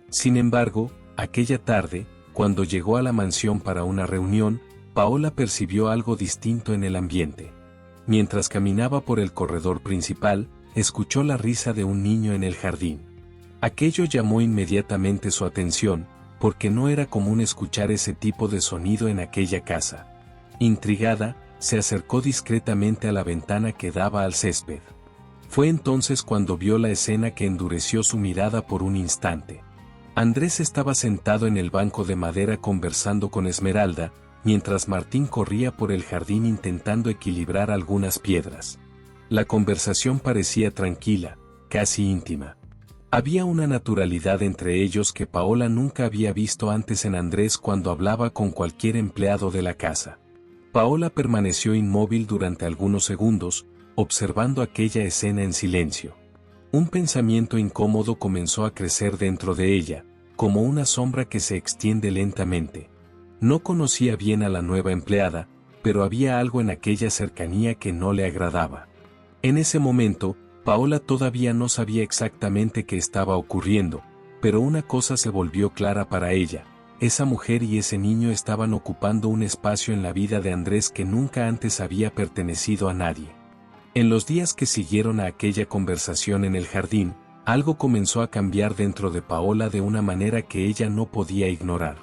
Sin embargo, aquella tarde, cuando llegó a la mansión para una reunión, Paola percibió algo distinto en el ambiente. Mientras caminaba por el corredor principal, escuchó la risa de un niño en el jardín. Aquello llamó inmediatamente su atención, porque no era común escuchar ese tipo de sonido en aquella casa. Intrigada, se acercó discretamente a la ventana que daba al césped. Fue entonces cuando vio la escena que endureció su mirada por un instante. Andrés estaba sentado en el banco de madera conversando con Esmeralda, mientras Martín corría por el jardín intentando equilibrar algunas piedras. La conversación parecía tranquila, casi íntima. Había una naturalidad entre ellos que Paola nunca había visto antes en Andrés cuando hablaba con cualquier empleado de la casa. Paola permaneció inmóvil durante algunos segundos, observando aquella escena en silencio. Un pensamiento incómodo comenzó a crecer dentro de ella, como una sombra que se extiende lentamente. No conocía bien a la nueva empleada, pero había algo en aquella cercanía que no le agradaba. En ese momento, Paola todavía no sabía exactamente qué estaba ocurriendo, pero una cosa se volvió clara para ella: esa mujer y ese niño estaban ocupando un espacio en la vida de Andrés que nunca antes había pertenecido a nadie. En los días que siguieron a aquella conversación en el jardín, algo comenzó a cambiar dentro de Paola de una manera que ella no podía ignorar.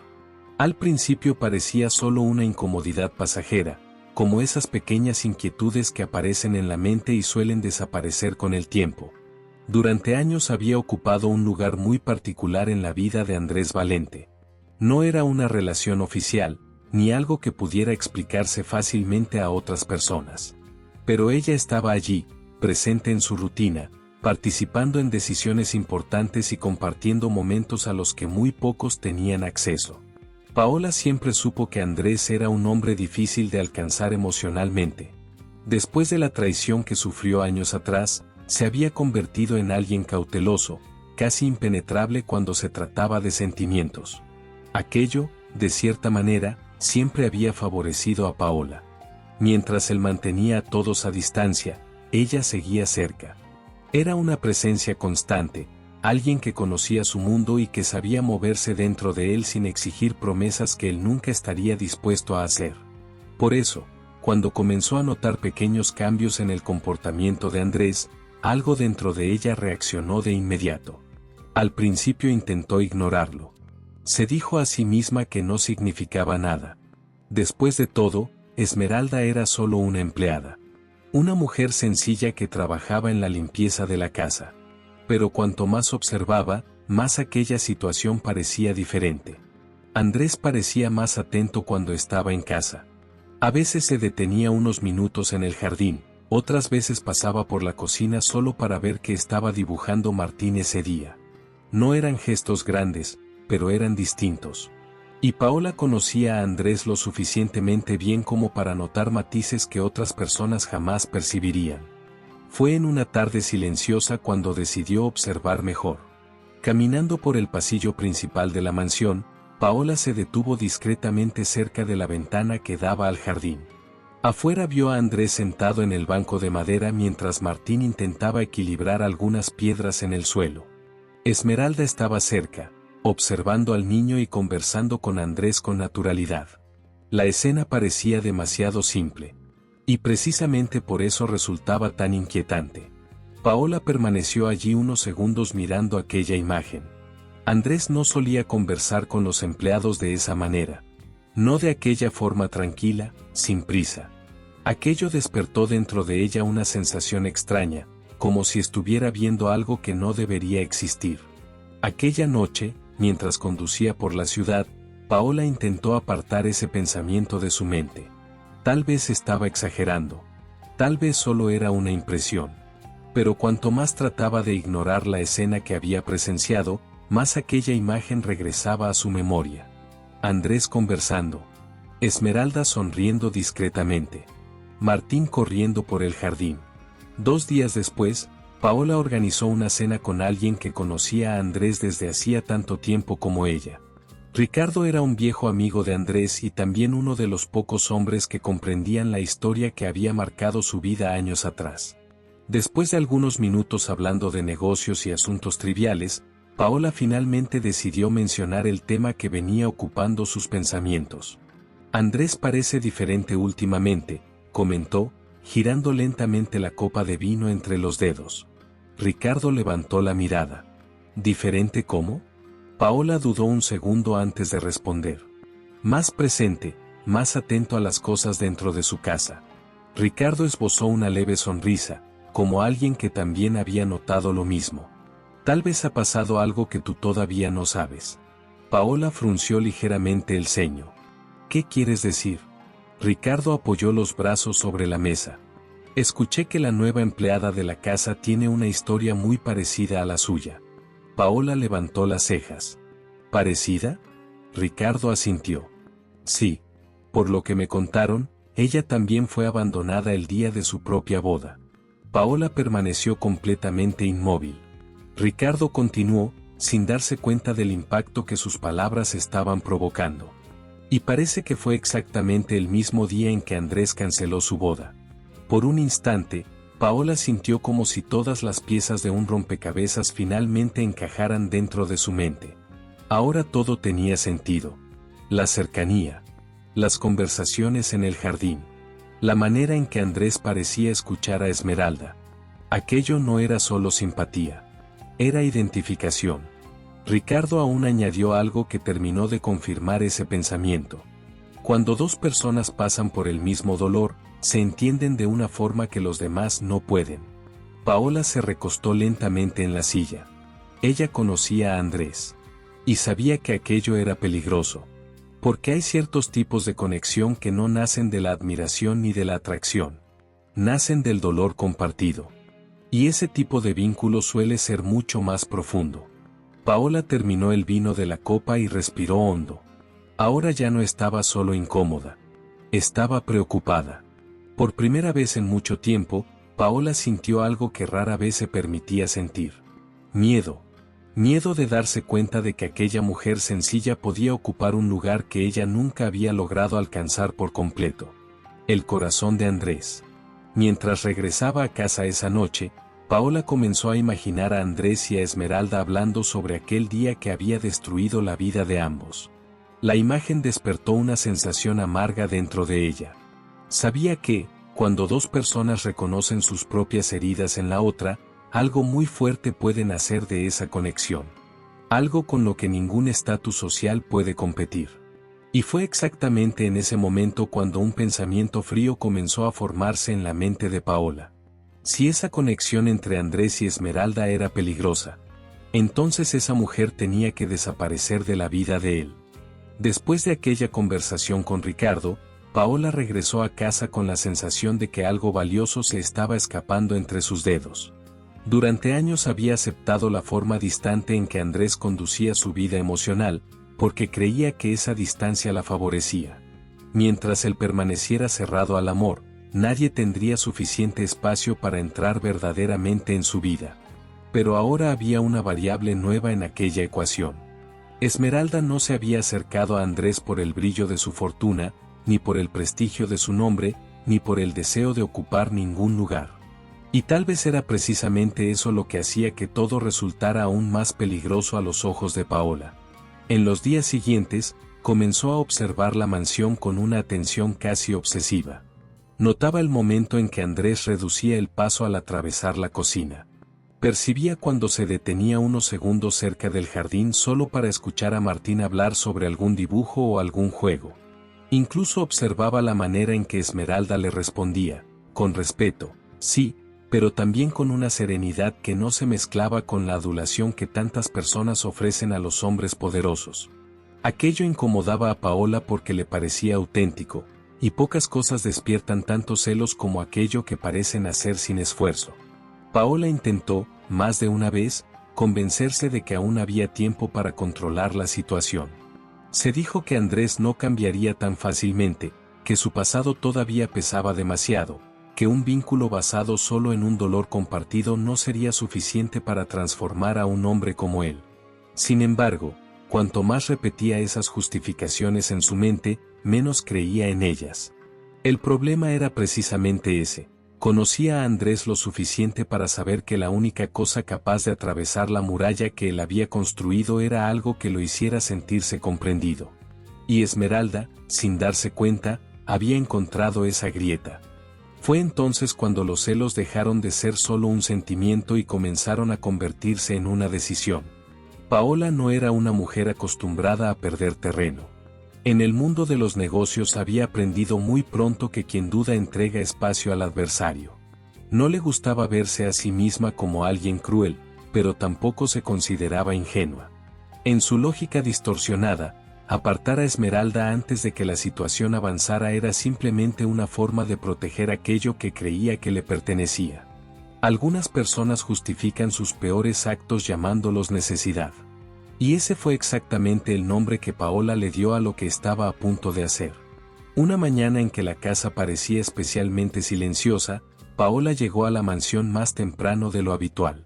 Al principio parecía solo una incomodidad pasajera, como esas pequeñas inquietudes que aparecen en la mente y suelen desaparecer con el tiempo. Durante años había ocupado un lugar muy particular en la vida de Andrés Valente. No era una relación oficial, ni algo que pudiera explicarse fácilmente a otras personas. Pero ella estaba allí, presente en su rutina, participando en decisiones importantes y compartiendo momentos a los que muy pocos tenían acceso. Paola siempre supo que Andrés era un hombre difícil de alcanzar emocionalmente. Después de la traición que sufrió años atrás, se había convertido en alguien cauteloso, casi impenetrable cuando se trataba de sentimientos. Aquello, de cierta manera, siempre había favorecido a Paola. Mientras él mantenía a todos a distancia, ella seguía cerca. Era una presencia constante, alguien que conocía su mundo y que sabía moverse dentro de él sin exigir promesas que él nunca estaría dispuesto a hacer. Por eso, cuando comenzó a notar pequeños cambios en el comportamiento de Andrés, algo dentro de ella reaccionó de inmediato. Al principio intentó ignorarlo. Se dijo a sí misma que no significaba nada. Después de todo, Esmeralda era solo una empleada. Una mujer sencilla que trabajaba en la limpieza de la casa. Pero cuanto más observaba, más aquella situación parecía diferente. Andrés parecía más atento cuando estaba en casa. A veces se detenía unos minutos en el jardín, otras veces pasaba por la cocina solo para ver qué estaba dibujando Martín ese día. No eran gestos grandes, pero eran distintos. Y Paola conocía a Andrés lo suficientemente bien como para notar matices que otras personas jamás percibirían. Fue en una tarde silenciosa cuando decidió observar mejor. Caminando por el pasillo principal de la mansión, Paola se detuvo discretamente cerca de la ventana que daba al jardín. Afuera vio a Andrés sentado en el banco de madera mientras Martín intentaba equilibrar algunas piedras en el suelo. Esmeralda estaba cerca, observando al niño y conversando con Andrés con naturalidad. La escena parecía demasiado simple. Y precisamente por eso resultaba tan inquietante. Paola permaneció allí unos segundos mirando aquella imagen. Andrés no solía conversar con los empleados de esa manera. No de aquella forma tranquila, sin prisa. Aquello despertó dentro de ella una sensación extraña, como si estuviera viendo algo que no debería existir. Aquella noche, mientras conducía por la ciudad, Paola intentó apartar ese pensamiento de su mente. Tal vez estaba exagerando. Tal vez solo era una impresión. Pero cuanto más trataba de ignorar la escena que había presenciado, más aquella imagen regresaba a su memoria. Andrés conversando. Esmeralda sonriendo discretamente. Martín corriendo por el jardín. 2 días después, Paola organizó una cena con alguien que conocía a Andrés desde hacía tanto tiempo como ella. Ricardo era un viejo amigo de Andrés y también uno de los pocos hombres que comprendían la historia que había marcado su vida años atrás. Después de algunos minutos hablando de negocios y asuntos triviales, Paola finalmente decidió mencionar el tema que venía ocupando sus pensamientos. Andrés parece diferente últimamente, comentó, girando lentamente la copa de vino entre los dedos. Ricardo levantó la mirada. ¿Diferente cómo? Paola dudó un segundo antes de responder. Más presente, más atento a las cosas dentro de su casa. Ricardo esbozó una leve sonrisa, como alguien que también había notado lo mismo. Tal vez ha pasado algo que tú todavía no sabes. Paola frunció ligeramente el ceño. ¿Qué quieres decir? Ricardo apoyó los brazos sobre la mesa. Escuché que la nueva empleada de la casa tiene una historia muy parecida a la suya. Paola levantó las cejas. ¿Parecida? Ricardo asintió. Sí. Por lo que me contaron, ella también fue abandonada el día de su propia boda. Paola permaneció completamente inmóvil. Ricardo continuó, sin darse cuenta del impacto que sus palabras estaban provocando. Y parece que fue exactamente el mismo día en que Andrés canceló su boda. Por un instante, Paola sintió como si todas las piezas de un rompecabezas finalmente encajaran dentro de su mente. Ahora todo tenía sentido. La cercanía, las conversaciones en el jardín, la manera en que Andrés parecía escuchar a Esmeralda. Aquello no era solo simpatía, era identificación. Ricardo aún añadió algo que terminó de confirmar ese pensamiento. Cuando dos personas pasan por el mismo dolor, se entienden de una forma que los demás no pueden. Paola se recostó lentamente en la silla. Ella conocía a Andrés. Y sabía que aquello era peligroso. Porque hay ciertos tipos de conexión que no nacen de la admiración ni de la atracción. Nacen del dolor compartido. Y ese tipo de vínculo suele ser mucho más profundo. Paola terminó el vino de la copa y respiró hondo. Ahora ya no estaba solo incómoda. Estaba preocupada. Por primera vez en mucho tiempo, Paola sintió algo que rara vez se permitía sentir. Miedo. Miedo de darse cuenta de que aquella mujer sencilla podía ocupar un lugar que ella nunca había logrado alcanzar por completo. El corazón de Andrés. Mientras regresaba a casa esa noche, Paola comenzó a imaginar a Andrés y a Esmeralda hablando sobre aquel día que había destruido la vida de ambos. La imagen despertó una sensación amarga dentro de ella. Sabía que, cuando dos personas reconocen sus propias heridas en la otra, algo muy fuerte puede nacer de esa conexión. Algo con lo que ningún estatus social puede competir. Y fue exactamente en ese momento cuando un pensamiento frío comenzó a formarse en la mente de Paola. Si esa conexión entre Andrés y Esmeralda era peligrosa, entonces esa mujer tenía que desaparecer de la vida de él. Después de aquella conversación con Ricardo, Paola regresó a casa con la sensación de que algo valioso se estaba escapando entre sus dedos. Durante años había aceptado la forma distante en que Andrés conducía su vida emocional, porque creía que esa distancia la favorecía. Mientras él permaneciera cerrado al amor, nadie tendría suficiente espacio para entrar verdaderamente en su vida. Pero ahora había una variable nueva en aquella ecuación. Esmeralda no se había acercado a Andrés por el brillo de su fortuna, ni por el prestigio de su nombre, ni por el deseo de ocupar ningún lugar. Y tal vez era precisamente eso lo que hacía que todo resultara aún más peligroso a los ojos de Paola. En los días siguientes, comenzó a observar la mansión con una atención casi obsesiva. Notaba el momento en que Andrés reducía el paso al atravesar la cocina. Percibía cuando se detenía unos segundos cerca del jardín solo para escuchar a Martín hablar sobre algún dibujo o algún juego. Incluso observaba la manera en que Esmeralda le respondía, con respeto, sí, pero también con una serenidad que no se mezclaba con la adulación que tantas personas ofrecen a los hombres poderosos. Aquello incomodaba a Paola porque le parecía auténtico, y pocas cosas despiertan tantos celos como aquello que parecen hacer sin esfuerzo. Paola intentó, más de una vez, convencerse de que aún había tiempo para controlar la situación. Se dijo que Andrés no cambiaría tan fácilmente, que su pasado todavía pesaba demasiado, que un vínculo basado solo en un dolor compartido no sería suficiente para transformar a un hombre como él. Sin embargo, cuanto más repetía esas justificaciones en su mente, menos creía en ellas. El problema era precisamente ese. Conocía a Andrés lo suficiente para saber que la única cosa capaz de atravesar la muralla que él había construido era algo que lo hiciera sentirse comprendido. Y Esmeralda, sin darse cuenta, había encontrado esa grieta. Fue entonces cuando los celos dejaron de ser solo un sentimiento y comenzaron a convertirse en una decisión. Paola no era una mujer acostumbrada a perder terreno. En el mundo de los negocios había aprendido muy pronto que quien duda entrega espacio al adversario. No le gustaba verse a sí misma como alguien cruel, pero tampoco se consideraba ingenua. En su lógica distorsionada, apartar a Esmeralda antes de que la situación avanzara era simplemente una forma de proteger aquello que creía que le pertenecía. Algunas personas justifican sus peores actos llamándolos necesidad. Y ese fue exactamente el nombre que Paola le dio a lo que estaba a punto de hacer. Una mañana en que la casa parecía especialmente silenciosa, Paola llegó a la mansión más temprano de lo habitual.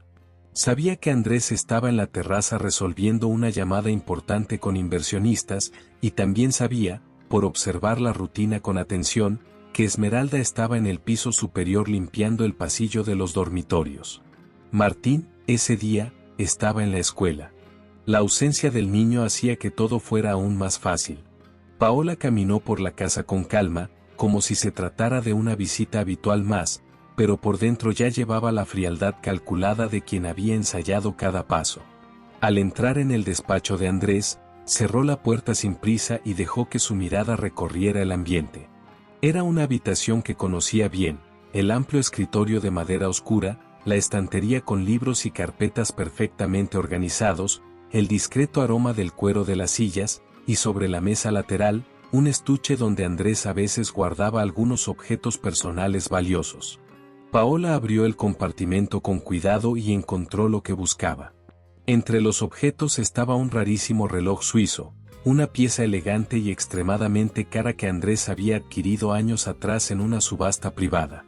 Sabía que Andrés estaba en la terraza resolviendo una llamada importante con inversionistas, y también sabía, por observar la rutina con atención, que Esmeralda estaba en el piso superior limpiando el pasillo de los dormitorios. Martín, ese día, estaba en la escuela. La ausencia del niño hacía que todo fuera aún más fácil. Paola caminó por la casa con calma, como si se tratara de una visita habitual más, pero por dentro ya llevaba la frialdad calculada de quien había ensayado cada paso. Al entrar en el despacho de Andrés, cerró la puerta sin prisa y dejó que su mirada recorriera el ambiente. Era una habitación que conocía bien, el amplio escritorio de madera oscura, la estantería con libros y carpetas perfectamente organizados, el discreto aroma del cuero de las sillas, y sobre la mesa lateral, un estuche donde Andrés a veces guardaba algunos objetos personales valiosos. Paola abrió el compartimento con cuidado y encontró lo que buscaba. Entre los objetos estaba un rarísimo reloj suizo, una pieza elegante y extremadamente cara que Andrés había adquirido años atrás en una subasta privada.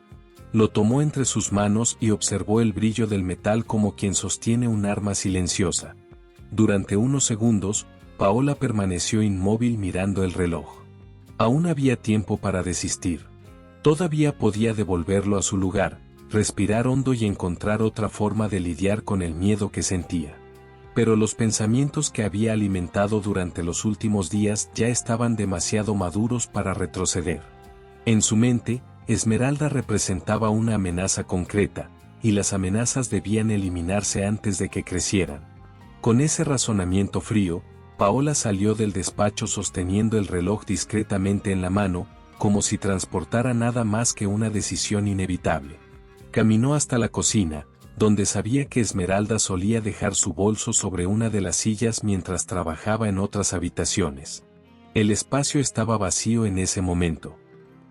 Lo tomó entre sus manos y observó el brillo del metal como quien sostiene un arma silenciosa. Durante unos segundos, Paola permaneció inmóvil mirando el reloj. Aún había tiempo para desistir. Todavía podía devolverlo a su lugar, respirar hondo y encontrar otra forma de lidiar con el miedo que sentía. Pero los pensamientos que había alimentado durante los últimos días ya estaban demasiado maduros para retroceder. En su mente, Esmeralda representaba una amenaza concreta, y las amenazas debían eliminarse antes de que crecieran. Con ese razonamiento frío, Paola salió del despacho sosteniendo el reloj discretamente en la mano, como si transportara nada más que una decisión inevitable. Caminó hasta la cocina, donde sabía que Esmeralda solía dejar su bolso sobre una de las sillas mientras trabajaba en otras habitaciones. El espacio estaba vacío en ese momento.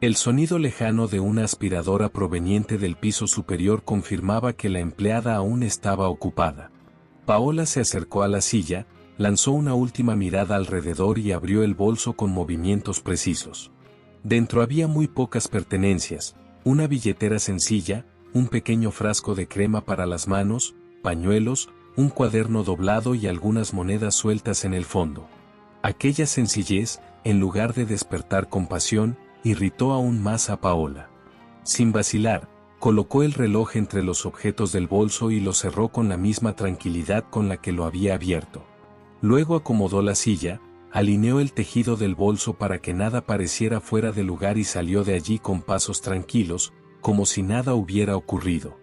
El sonido lejano de una aspiradora proveniente del piso superior confirmaba que la empleada aún estaba ocupada. Paola se acercó a la silla, lanzó una última mirada alrededor y abrió el bolso con movimientos precisos. Dentro había muy pocas pertenencias, una billetera sencilla, un pequeño frasco de crema para las manos, pañuelos, un cuaderno doblado y algunas monedas sueltas en el fondo. Aquella sencillez, en lugar de despertar compasión, irritó aún más a Paola. Sin vacilar, colocó el reloj entre los objetos del bolso y lo cerró con la misma tranquilidad con la que lo había abierto. Luego acomodó la silla, alineó el tejido del bolso para que nada pareciera fuera de lugar y salió de allí con pasos tranquilos, como si nada hubiera ocurrido.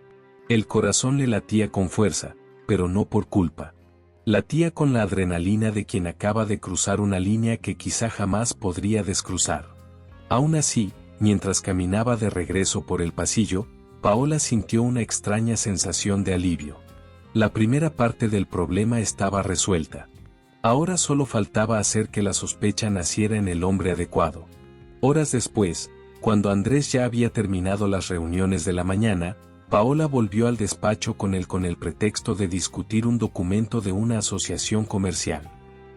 El corazón le latía con fuerza, pero no por culpa. Latía con la adrenalina de quien acaba de cruzar una línea que quizá jamás podría descruzar. Aún así, mientras caminaba de regreso por el pasillo, Paola sintió una extraña sensación de alivio. La primera parte del problema estaba resuelta. Ahora solo faltaba hacer que la sospecha naciera en el hombre adecuado. Horas después, cuando Andrés ya había terminado las reuniones de la mañana, Paola volvió al despacho con el pretexto de discutir un documento de una asociación comercial.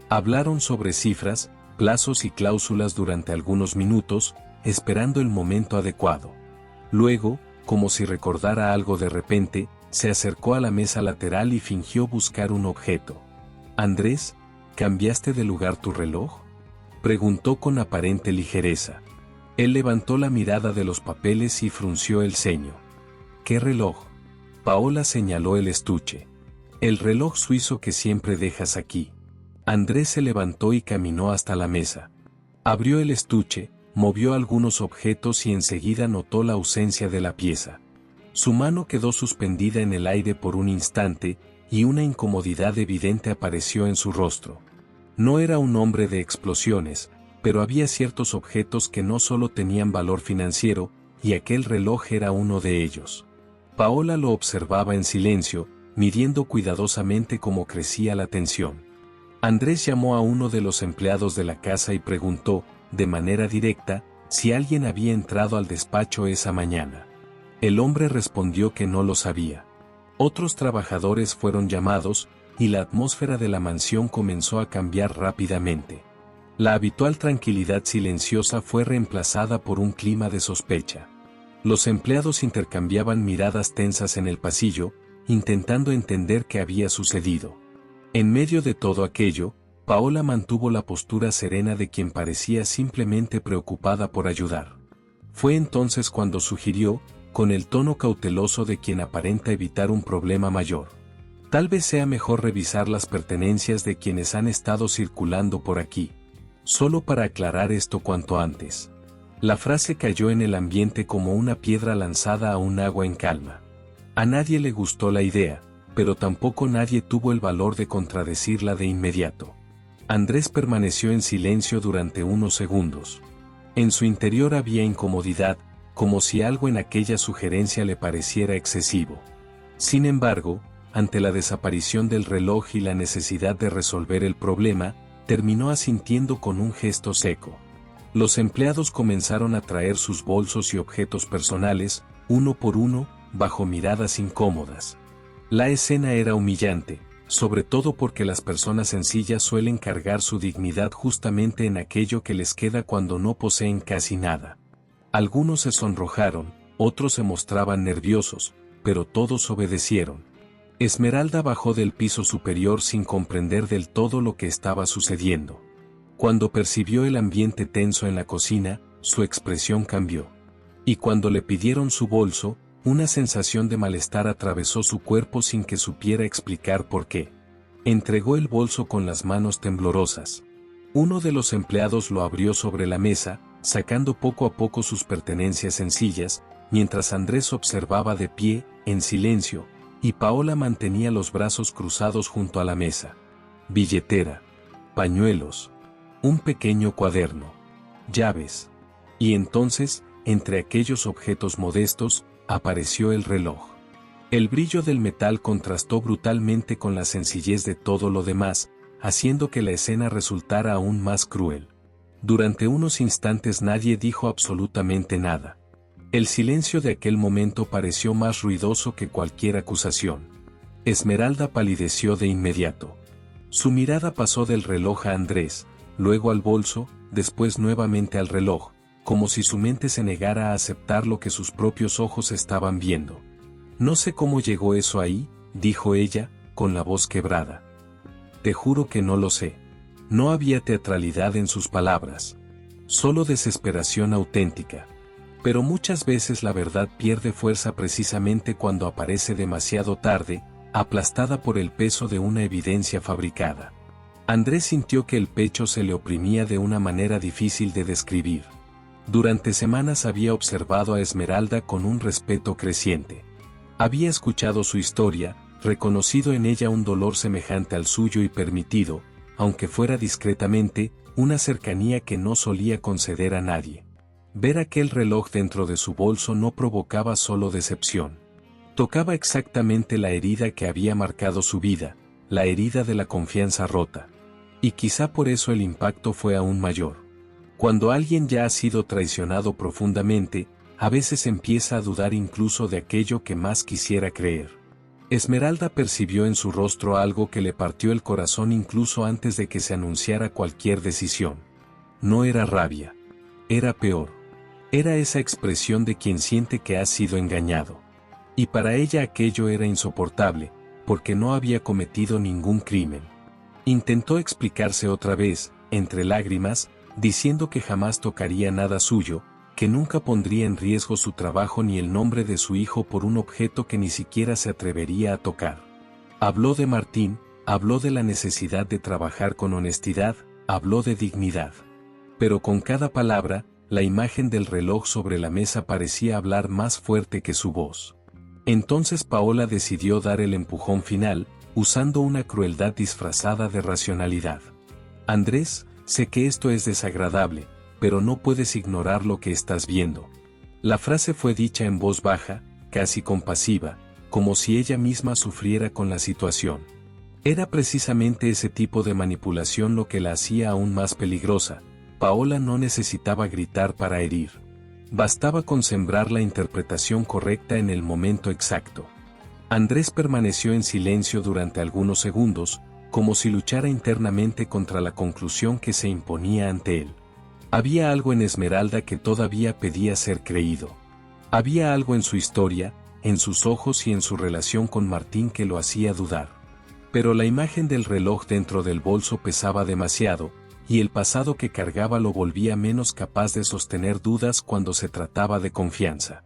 Hablaron sobre cifras, plazos y cláusulas durante algunos minutos, esperando el momento adecuado. Luego, como si recordara algo de repente, se acercó a la mesa lateral y fingió buscar un objeto. «Andrés, ¿cambiaste de lugar tu reloj?», preguntó con aparente ligereza. Él levantó la mirada de los papeles y frunció el ceño. «¿Qué reloj?». Paola señaló el estuche. «El reloj suizo que siempre dejas aquí». Andrés se levantó y caminó hasta la mesa. Abrió el estuche, movió algunos objetos y enseguida notó la ausencia de la pieza. Su mano quedó suspendida en el aire por un instante, y una incomodidad evidente apareció en su rostro. No era un hombre de explosiones, pero había ciertos objetos que no solo tenían valor financiero, y aquel reloj era uno de ellos. Paola lo observaba en silencio, midiendo cuidadosamente cómo crecía la tensión. Andrés llamó a uno de los empleados de la casa y preguntó, de manera directa, si alguien había entrado al despacho esa mañana. El hombre respondió que no lo sabía. Otros trabajadores fueron llamados, y la atmósfera de la mansión comenzó a cambiar rápidamente. La habitual tranquilidad silenciosa fue reemplazada por un clima de sospecha. Los empleados intercambiaban miradas tensas en el pasillo, intentando entender qué había sucedido. En medio de todo aquello, Paola mantuvo la postura serena de quien parecía simplemente preocupada por ayudar. Fue entonces cuando sugirió, con el tono cauteloso de quien aparenta evitar un problema mayor: tal vez sea mejor revisar las pertenencias de quienes han estado circulando por aquí. Solo para aclarar esto cuanto antes. La frase cayó en el ambiente como una piedra lanzada a un agua en calma. A nadie le gustó la idea, pero tampoco nadie tuvo el valor de contradecirla de inmediato. Andrés permaneció en silencio durante unos segundos. En su interior había incomodidad, como si algo en aquella sugerencia le pareciera excesivo. Sin embargo, ante la desaparición del reloj y la necesidad de resolver el problema, terminó asintiendo con un gesto seco. Los empleados comenzaron a traer sus bolsos y objetos personales, uno por uno, bajo miradas incómodas. La escena era humillante, sobre todo porque las personas sencillas suelen cargar su dignidad justamente en aquello que les queda cuando no poseen casi nada. Algunos se sonrojaron, otros se mostraban nerviosos, pero todos obedecieron. Esmeralda bajó del piso superior sin comprender del todo lo que estaba sucediendo. Cuando percibió el ambiente tenso en la cocina, su expresión cambió. Y cuando le pidieron su bolso, una sensación de malestar atravesó su cuerpo sin que supiera explicar por qué. Entregó el bolso con las manos temblorosas. Uno de los empleados lo abrió sobre la mesa, sacando poco a poco sus pertenencias sencillas, mientras Andrés observaba de pie, en silencio, y Paola mantenía los brazos cruzados junto a la mesa. Billetera, pañuelos, un pequeño cuaderno, llaves. Y entonces, entre aquellos objetos modestos, apareció el reloj. El brillo del metal contrastó brutalmente con la sencillez de todo lo demás, haciendo que la escena resultara aún más cruel. Durante unos instantes nadie dijo absolutamente nada. El silencio de aquel momento pareció más ruidoso que cualquier acusación. Esmeralda palideció de inmediato. Su mirada pasó del reloj a Andrés, luego al bolso, después nuevamente al reloj, como si su mente se negara a aceptar lo que sus propios ojos estaban viendo. «No sé cómo llegó eso ahí», dijo ella, con la voz quebrada. «Te juro que no lo sé». No había teatralidad en sus palabras. Solo desesperación auténtica. Pero muchas veces la verdad pierde fuerza precisamente cuando aparece demasiado tarde, aplastada por el peso de una evidencia fabricada. Andrés sintió que el pecho se le oprimía de una manera difícil de describir. Durante semanas había observado a Esmeralda con un respeto creciente. Había escuchado su historia, reconocido en ella un dolor semejante al suyo y permitido, aunque fuera discretamente, una cercanía que no solía conceder a nadie. Ver aquel reloj dentro de su bolso no provocaba solo decepción. Tocaba exactamente la herida que había marcado su vida, la herida de la confianza rota. Y quizá por eso el impacto fue aún mayor. Cuando alguien ya ha sido traicionado profundamente, a veces empieza a dudar incluso de aquello que más quisiera creer. Esmeralda percibió en su rostro algo que le partió el corazón incluso antes de que se anunciara cualquier decisión. No era rabia. Era peor. Era esa expresión de quien siente que ha sido engañado. Y para ella aquello era insoportable, porque no había cometido ningún crimen. Intentó explicarse otra vez, entre lágrimas, diciendo que jamás tocaría nada suyo, que nunca pondría en riesgo su trabajo ni el nombre de su hijo por un objeto que ni siquiera se atrevería a tocar. Habló de Martín, habló de la necesidad de trabajar con honestidad, habló de dignidad. Pero con cada palabra, la imagen del reloj sobre la mesa parecía hablar más fuerte que su voz. Entonces Paola decidió dar el empujón final, usando una crueldad disfrazada de racionalidad. Andrés, sé que esto es desagradable, pero no puedes ignorar lo que estás viendo. La frase fue dicha en voz baja, casi compasiva, como si ella misma sufriera con la situación. Era precisamente ese tipo de manipulación lo que la hacía aún más peligrosa. Paola no necesitaba gritar para herir. Bastaba con sembrar la interpretación correcta en el momento exacto. Andrés permaneció en silencio durante algunos segundos, como si luchara internamente contra la conclusión que se imponía ante él. Había algo en Esmeralda que todavía pedía ser creído. Había algo en su historia, en sus ojos y en su relación con Martín que lo hacía dudar. Pero la imagen del reloj dentro del bolso pesaba demasiado, y el pasado que cargaba lo volvía menos capaz de sostener dudas cuando se trataba de confianza.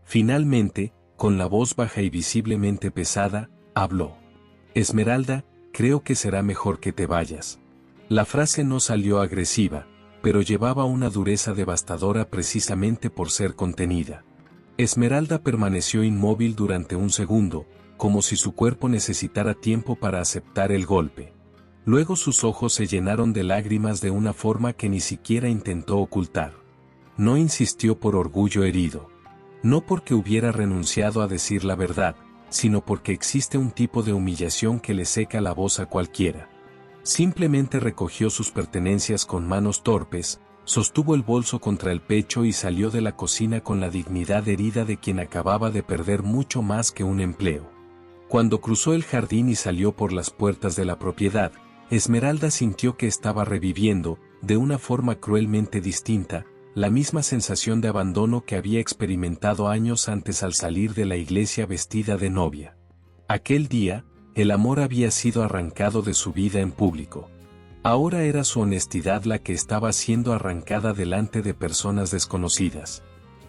Finalmente, con la voz baja y visiblemente pesada, habló. Esmeralda, creo que será mejor que te vayas. La frase no salió agresiva, pero llevaba una dureza devastadora precisamente por ser contenida. Esmeralda permaneció inmóvil durante un segundo, como si su cuerpo necesitara tiempo para aceptar el golpe. Luego sus ojos se llenaron de lágrimas de una forma que ni siquiera intentó ocultar. No insistió por orgullo herido. No porque hubiera renunciado a decir la verdad, sino porque existe un tipo de humillación que le seca la voz a cualquiera. Simplemente recogió sus pertenencias con manos torpes, sostuvo el bolso contra el pecho y salió de la cocina con la dignidad herida de quien acababa de perder mucho más que un empleo. Cuando cruzó el jardín y salió por las puertas de la propiedad, Esmeralda sintió que estaba reviviendo, de una forma cruelmente distinta, la misma sensación de abandono que había experimentado años antes al salir de la iglesia vestida de novia. Aquel día, el amor había sido arrancado de su vida en público. Ahora era su honestidad la que estaba siendo arrancada delante de personas desconocidas.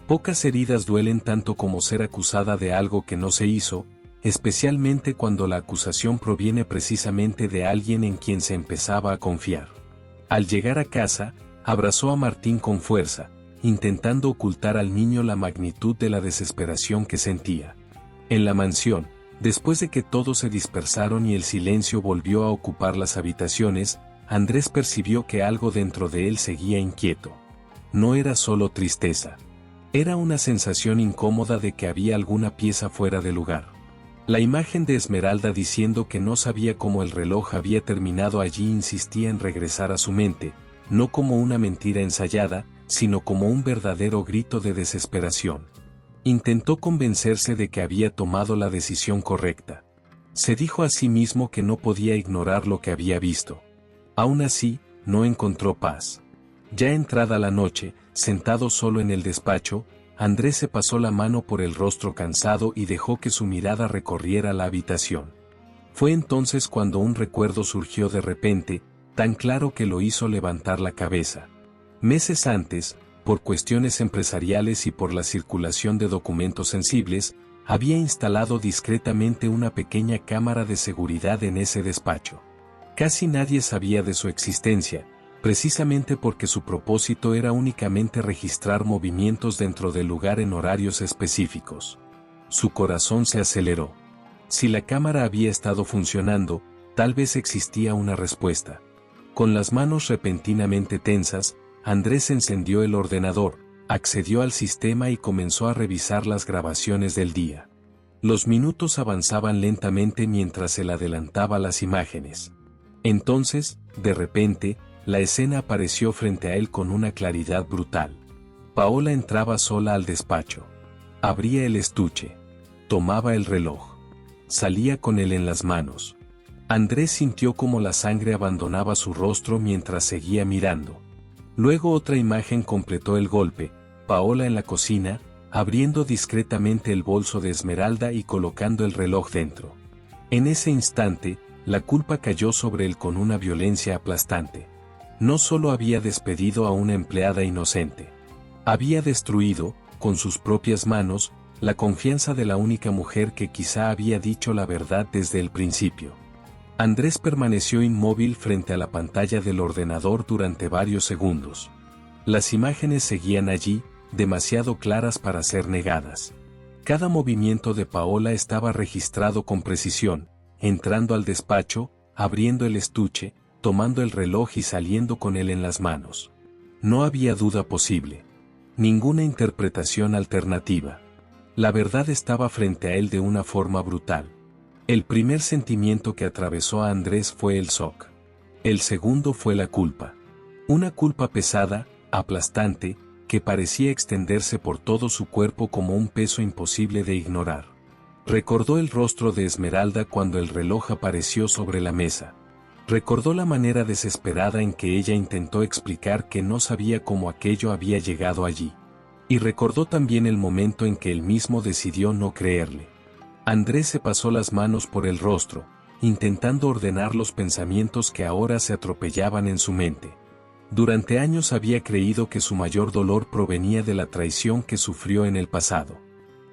Pocas heridas duelen tanto como ser acusada de algo que no se hizo, especialmente cuando la acusación proviene precisamente de alguien en quien se empezaba a confiar. Al llegar a casa, abrazó a Martín con fuerza, intentando ocultar al niño la magnitud de la desesperación que sentía. En la mansión, después de que todos se dispersaron y el silencio volvió a ocupar las habitaciones, Andrés percibió que algo dentro de él seguía inquieto. No era solo tristeza. Era una sensación incómoda de que había alguna pieza fuera de lugar. La imagen de Esmeralda diciendo que no sabía cómo el reloj había terminado allí insistía en regresar a su mente, no como una mentira ensayada, sino como un verdadero grito de desesperación. Intentó convencerse de que había tomado la decisión correcta. Se dijo a sí mismo que no podía ignorar lo que había visto. Aún así, no encontró paz. Ya entrada la noche, sentado solo en el despacho, Andrés se pasó la mano por el rostro cansado y dejó que su mirada recorriera la habitación. Fue entonces cuando un recuerdo surgió de repente, tan claro que lo hizo levantar la cabeza. Meses antes, por cuestiones empresariales y por la circulación de documentos sensibles, había instalado discretamente una pequeña cámara de seguridad en ese despacho. Casi nadie sabía de su existencia, precisamente porque su propósito era únicamente registrar movimientos dentro del lugar en horarios específicos. Su corazón se aceleró. Si la cámara había estado funcionando, tal vez existía una respuesta. Con las manos repentinamente tensas, Andrés encendió el ordenador, accedió al sistema y comenzó a revisar las grabaciones del día. Los minutos avanzaban lentamente mientras él adelantaba las imágenes. Entonces, de repente, la escena apareció frente a él con una claridad brutal. Paola entraba sola al despacho. Abría el estuche. Tomaba el reloj. Salía con él en las manos. Andrés sintió como la sangre abandonaba su rostro mientras seguía mirando. Luego otra imagen completó el golpe, Paola en la cocina, abriendo discretamente el bolso de Esmeralda y colocando el reloj dentro. En ese instante, la culpa cayó sobre él con una violencia aplastante. No solo había despedido a una empleada inocente. Había destruido, con sus propias manos, la confianza de la única mujer que quizá había dicho la verdad desde el principio. Andrés permaneció inmóvil frente a la pantalla del ordenador durante varios segundos. Las imágenes seguían allí, demasiado claras para ser negadas. Cada movimiento de Paola estaba registrado con precisión, entrando al despacho, abriendo el estuche, tomando el reloj y saliendo con él en las manos. No había duda posible. Ninguna interpretación alternativa. La verdad estaba frente a él de una forma brutal. El primer sentimiento que atravesó a Andrés fue el shock. El segundo fue la culpa. Una culpa pesada, aplastante, que parecía extenderse por todo su cuerpo como un peso imposible de ignorar. Recordó el rostro de Esmeralda cuando el reloj apareció sobre la mesa. Recordó la manera desesperada en que ella intentó explicar que no sabía cómo aquello había llegado allí. Y recordó también el momento en que él mismo decidió no creerle. Andrés se pasó las manos por el rostro, intentando ordenar los pensamientos que ahora se atropellaban en su mente. Durante años había creído que su mayor dolor provenía de la traición que sufrió en el pasado.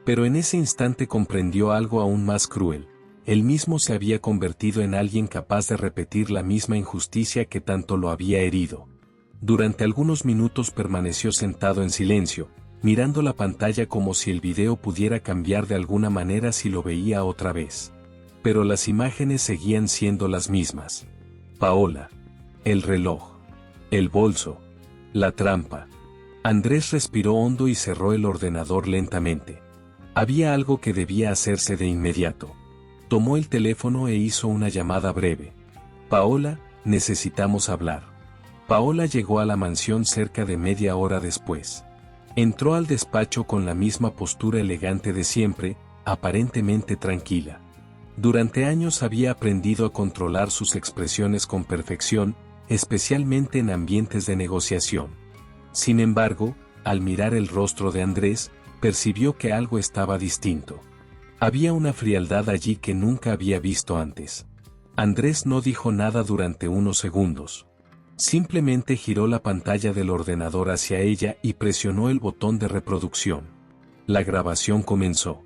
Pero en ese instante comprendió algo aún más cruel. Él mismo se había convertido en alguien capaz de repetir la misma injusticia que tanto lo había herido. Durante algunos minutos permaneció sentado en silencio, mirando la pantalla como si el video pudiera cambiar de alguna manera si lo veía otra vez. Pero las imágenes seguían siendo las mismas. Paola, el reloj, el bolso, la trampa. Andrés respiró hondo y cerró el ordenador lentamente. Había algo que debía hacerse de inmediato. Tomó el teléfono e hizo una llamada breve. Paola, necesitamos hablar. Paola llegó a la mansión cerca de media hora después. Entró al despacho con la misma postura elegante de siempre, aparentemente tranquila. Durante años había aprendido a controlar sus expresiones con perfección, especialmente en ambientes de negociación. Sin embargo, al mirar el rostro de Andrés, percibió que algo estaba distinto. Había una frialdad allí que nunca había visto antes. Andrés no dijo nada durante unos segundos. Simplemente giró la pantalla del ordenador hacia ella y presionó el botón de reproducción. La grabación comenzó.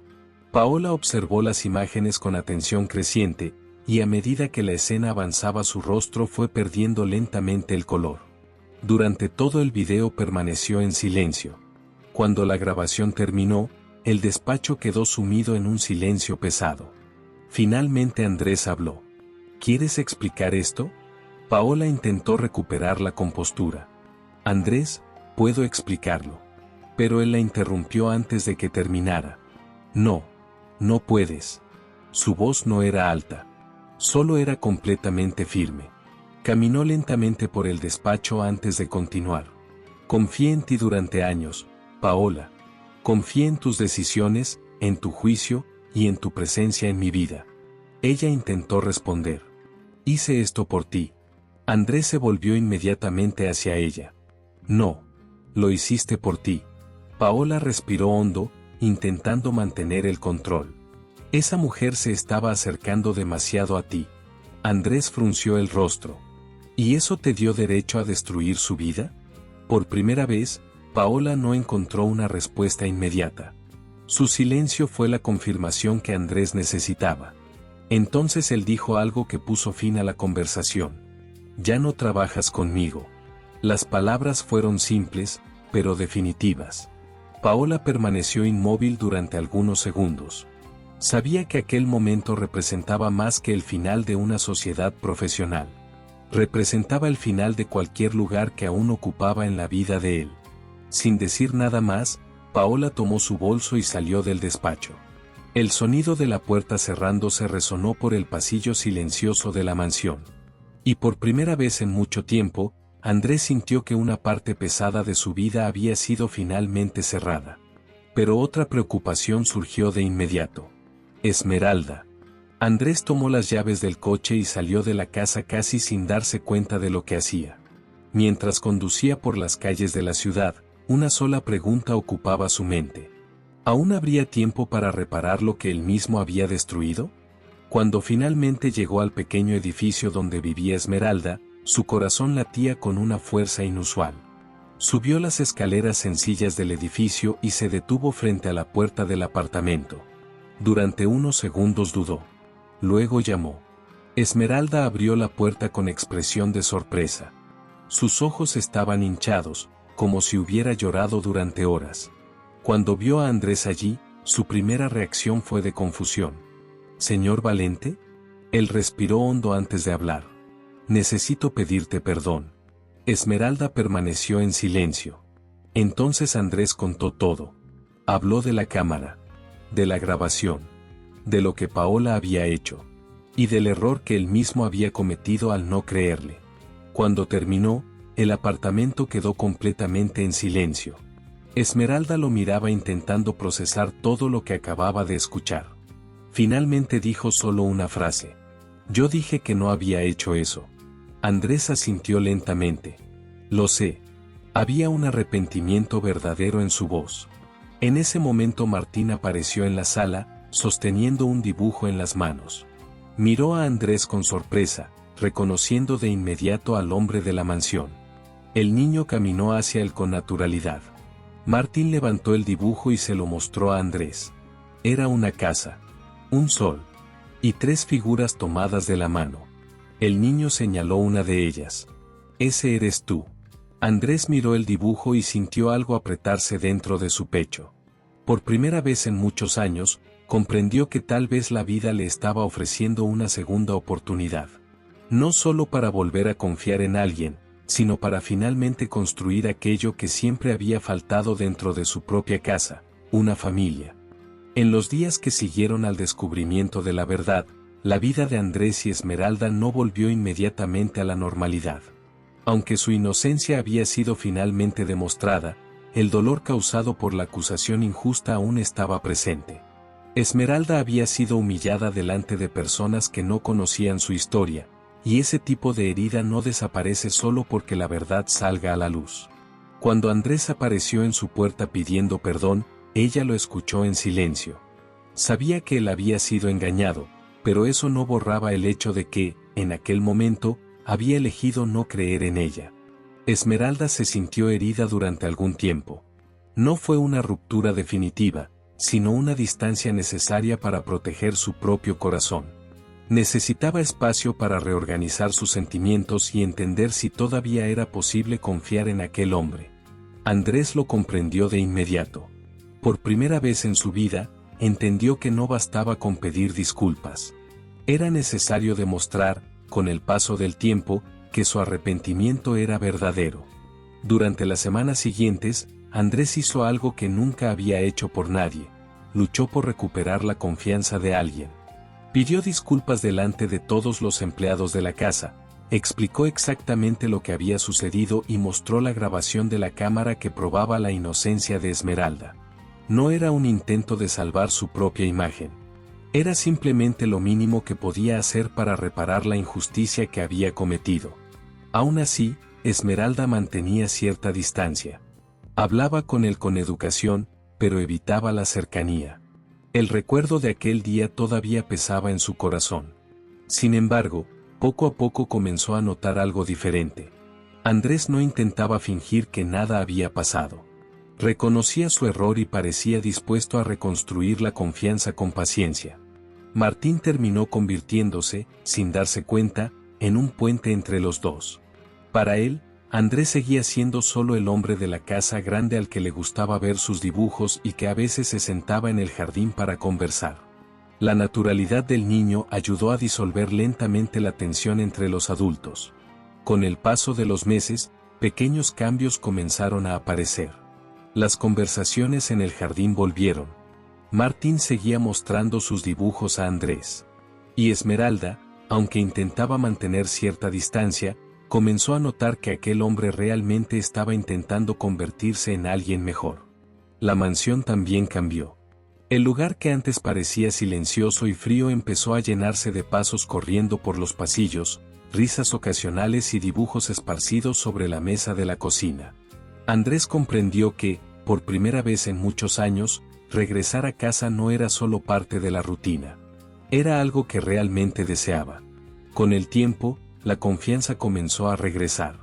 Paola observó las imágenes con atención creciente, y a medida que la escena avanzaba su rostro fue perdiendo lentamente el color. Durante todo el video permaneció en silencio. Cuando la grabación terminó, el despacho quedó sumido en un silencio pesado. Finalmente Andrés habló. ¿Quieres explicar esto? Paola intentó recuperar la compostura. Andrés, puedo explicarlo. Pero él la interrumpió antes de que terminara. No, no puedes. Su voz no era alta. Solo era completamente firme. Caminó lentamente por el despacho antes de continuar. Confié en ti durante años, Paola. Confié en tus decisiones, en tu juicio, y en tu presencia en mi vida. Ella intentó responder. Hice esto por ti. Andrés se volvió inmediatamente hacia ella. No. Lo hiciste por ti. Paola respiró hondo, intentando mantener el control. Esa mujer se estaba acercando demasiado a ti. Andrés frunció el rostro. ¿Y eso te dio derecho a destruir su vida? Por primera vez, Paola no encontró una respuesta inmediata. Su silencio fue la confirmación que Andrés necesitaba. Entonces él dijo algo que puso fin a la conversación. Ya no trabajas conmigo. Las palabras fueron simples, pero definitivas. Paola permaneció inmóvil durante algunos segundos. Sabía que aquel momento representaba más que el final de una sociedad profesional. Representaba el final de cualquier lugar que aún ocupaba en la vida de él. Sin decir nada más, Paola tomó su bolso y salió del despacho. El sonido de la puerta cerrándose resonó por el pasillo silencioso de la mansión. Y por primera vez en mucho tiempo, Andrés sintió que una parte pesada de su vida había sido finalmente cerrada. Pero otra preocupación surgió de inmediato. Esmeralda. Andrés tomó las llaves del coche y salió de la casa casi sin darse cuenta de lo que hacía. Mientras conducía por las calles de la ciudad, una sola pregunta ocupaba su mente. ¿Aún habría tiempo para reparar lo que él mismo había destruido? Cuando finalmente llegó al pequeño edificio donde vivía Esmeralda, su corazón latía con una fuerza inusual. Subió las escaleras sencillas del edificio y se detuvo frente a la puerta del apartamento. Durante unos segundos dudó. Luego llamó. Esmeralda abrió la puerta con expresión de sorpresa. Sus ojos estaban hinchados, como si hubiera llorado durante horas. Cuando vio a Andrés allí, su primera reacción fue de confusión. ¿Señor Valente? Él respiró hondo antes de hablar. Necesito pedirte perdón. Esmeralda permaneció en silencio. Entonces Andrés contó todo. Habló de la cámara, de la grabación, de lo que Paola había hecho, y del error que él mismo había cometido al no creerle. Cuando terminó, el apartamento quedó completamente en silencio. Esmeralda lo miraba intentando procesar todo lo que acababa de escuchar. Finalmente dijo solo una frase. Yo dije que no había hecho eso. Andrés asintió lentamente. Lo sé. Había un arrepentimiento verdadero en su voz. En ese momento Martín apareció en la sala, sosteniendo un dibujo en las manos. Miró a Andrés con sorpresa, reconociendo de inmediato al hombre de la mansión. El niño caminó hacia él con naturalidad. Martín levantó el dibujo y se lo mostró a Andrés. Era una casa, un sol y 3 figuras tomadas de la mano. El niño señaló una de ellas. «Ese eres tú». Andrés miró el dibujo y sintió algo apretarse dentro de su pecho. Por primera vez en muchos años, comprendió que tal vez la vida le estaba ofreciendo una segunda oportunidad. No solo para volver a confiar en alguien, sino para finalmente construir aquello que siempre había faltado dentro de su propia casa, una familia. En los días que siguieron al descubrimiento de la verdad, la vida de Andrés y Esmeralda no volvió inmediatamente a la normalidad. Aunque su inocencia había sido finalmente demostrada, el dolor causado por la acusación injusta aún estaba presente. Esmeralda había sido humillada delante de personas que no conocían su historia, y ese tipo de herida no desaparece solo porque la verdad salga a la luz. Cuando Andrés apareció en su puerta pidiendo perdón, ella lo escuchó en silencio. Sabía que él había sido engañado, pero eso no borraba el hecho de que, en aquel momento, había elegido no creer en ella. Esmeralda se sintió herida durante algún tiempo. No fue una ruptura definitiva, sino una distancia necesaria para proteger su propio corazón. Necesitaba espacio para reorganizar sus sentimientos y entender si todavía era posible confiar en aquel hombre. Andrés lo comprendió de inmediato. Por primera vez en su vida, entendió que no bastaba con pedir disculpas. Era necesario demostrar, con el paso del tiempo, que su arrepentimiento era verdadero. Durante las semanas siguientes, Andrés hizo algo que nunca había hecho por nadie: luchó por recuperar la confianza de alguien. Pidió disculpas delante de todos los empleados de la casa, explicó exactamente lo que había sucedido y mostró la grabación de la cámara que probaba la inocencia de Esmeralda. No era un intento de salvar su propia imagen. Era simplemente lo mínimo que podía hacer para reparar la injusticia que había cometido. Aún así, Esmeralda mantenía cierta distancia. Hablaba con él con educación, pero evitaba la cercanía. El recuerdo de aquel día todavía pesaba en su corazón. Sin embargo, poco a poco comenzó a notar algo diferente. Andrés no intentaba fingir que nada había pasado. Reconocía su error y parecía dispuesto a reconstruir la confianza con paciencia. Martín terminó convirtiéndose, sin darse cuenta, en un puente entre los dos. Para él, Andrés seguía siendo solo el hombre de la casa grande al que le gustaba ver sus dibujos y que a veces se sentaba en el jardín para conversar. La naturalidad del niño ayudó a disolver lentamente la tensión entre los adultos. Con el paso de los meses, pequeños cambios comenzaron a aparecer. Las conversaciones en el jardín volvieron. Martín seguía mostrando sus dibujos a Andrés. Y Esmeralda, aunque intentaba mantener cierta distancia, comenzó a notar que aquel hombre realmente estaba intentando convertirse en alguien mejor. La mansión también cambió. El lugar que antes parecía silencioso y frío empezó a llenarse de pasos corriendo por los pasillos, risas ocasionales y dibujos esparcidos sobre la mesa de la cocina. Andrés comprendió que, por primera vez en muchos años, regresar a casa no era solo parte de la rutina. Era algo que realmente deseaba. Con el tiempo, la confianza comenzó a regresar.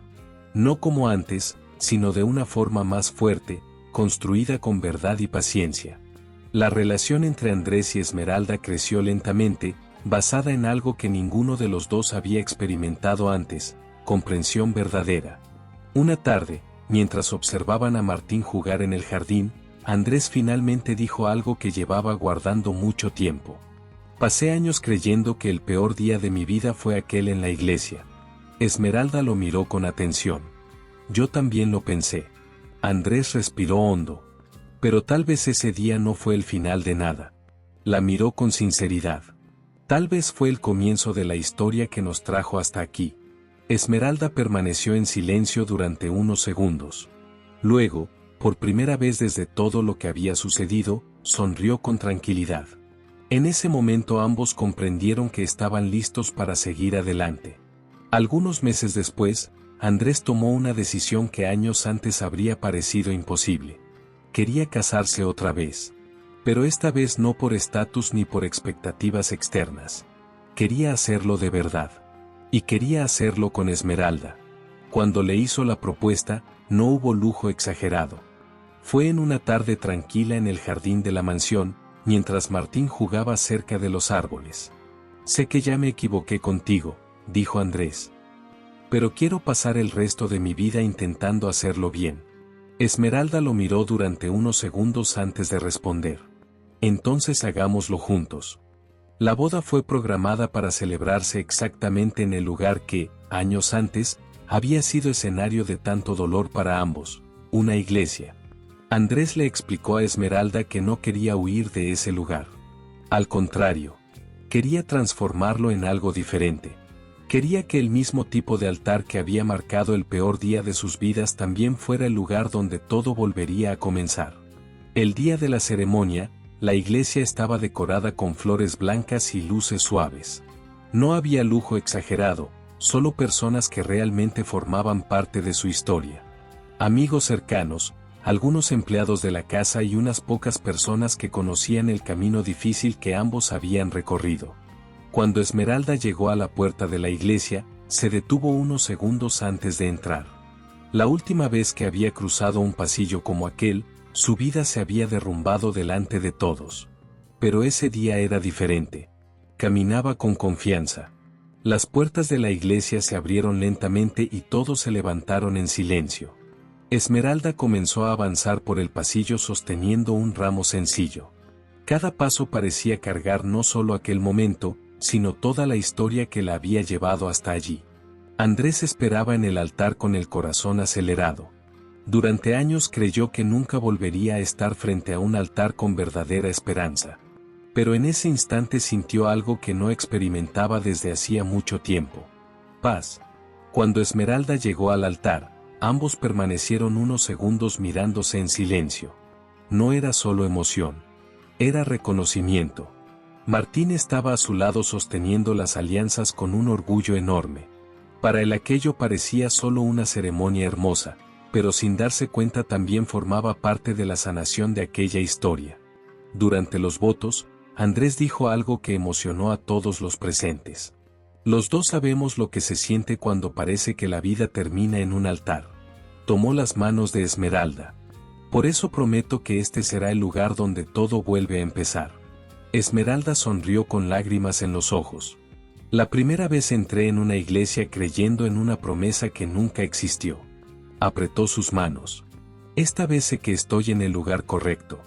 No como antes, sino de una forma más fuerte, construida con verdad y paciencia. La relación entre Andrés y Esmeralda creció lentamente, basada en algo que ninguno de los dos había experimentado antes: comprensión verdadera. Una tarde, mientras observaban a Martín jugar en el jardín, Andrés finalmente dijo algo que llevaba guardando mucho tiempo. Pasé años creyendo que el peor día de mi vida fue aquel en la iglesia. Esmeralda lo miró con atención. Yo también lo pensé. Andrés respiró hondo. Pero tal vez ese día no fue el final de nada. La miró con sinceridad. Tal vez fue el comienzo de la historia que nos trajo hasta aquí. Esmeralda permaneció en silencio durante unos segundos. Luego, por primera vez desde todo lo que había sucedido, sonrió con tranquilidad. En ese momento ambos comprendieron que estaban listos para seguir adelante. Algunos meses después, Andrés tomó una decisión que años antes habría parecido imposible. Quería casarse otra vez. Pero esta vez no por estatus ni por expectativas externas. Quería hacerlo de verdad. Y quería hacerlo con Esmeralda. Cuando le hizo la propuesta, no hubo lujo exagerado. Fue en una tarde tranquila en el jardín de la mansión, mientras Martín jugaba cerca de los árboles. Sé que ya me equivoqué contigo, dijo Andrés. Pero quiero pasar el resto de mi vida intentando hacerlo bien. Esmeralda lo miró durante unos segundos antes de responder. Entonces hagámoslo juntos. La boda fue programada para celebrarse exactamente en el lugar que, años antes, había sido escenario de tanto dolor para ambos, una iglesia. Andrés le explicó a Esmeralda que no quería huir de ese lugar. Al contrario, quería transformarlo en algo diferente. Quería que el mismo tipo de altar que había marcado el peor día de sus vidas también fuera el lugar donde todo volvería a comenzar. El día de la ceremonia, la iglesia estaba decorada con flores blancas y luces suaves. No había lujo exagerado, solo personas que realmente formaban parte de su historia. Amigos cercanos, algunos empleados de la casa y unas pocas personas que conocían el camino difícil que ambos habían recorrido. Cuando Esmeralda llegó a la puerta de la iglesia, se detuvo unos segundos antes de entrar. La última vez que había cruzado un pasillo como aquel, su vida se había derrumbado delante de todos. Pero ese día era diferente. Caminaba con confianza. Las puertas de la iglesia se abrieron lentamente y todos se levantaron en silencio. Esmeralda comenzó a avanzar por el pasillo sosteniendo un ramo sencillo. Cada paso parecía cargar no solo aquel momento, sino toda la historia que la había llevado hasta allí. Andrés esperaba en el altar con el corazón acelerado. Durante años creyó que nunca volvería a estar frente a un altar con verdadera esperanza. Pero en ese instante sintió algo que no experimentaba desde hacía mucho tiempo. Paz. Cuando Esmeralda llegó al altar, ambos permanecieron unos segundos mirándose en silencio. No era solo emoción. Era reconocimiento. Martín estaba a su lado sosteniendo las alianzas con un orgullo enorme. Para él aquello parecía solo una ceremonia hermosa, pero sin darse cuenta también formaba parte de la sanación de aquella historia. Durante los votos, Andrés dijo algo que emocionó a todos los presentes. Los dos sabemos lo que se siente cuando parece que la vida termina en un altar. Tomó las manos de Esmeralda. Por eso prometo que este será el lugar donde todo vuelve a empezar. Esmeralda sonrió con lágrimas en los ojos. La primera vez entré en una iglesia creyendo en una promesa que nunca existió. Apretó sus manos. Esta vez sé que estoy en el lugar correcto.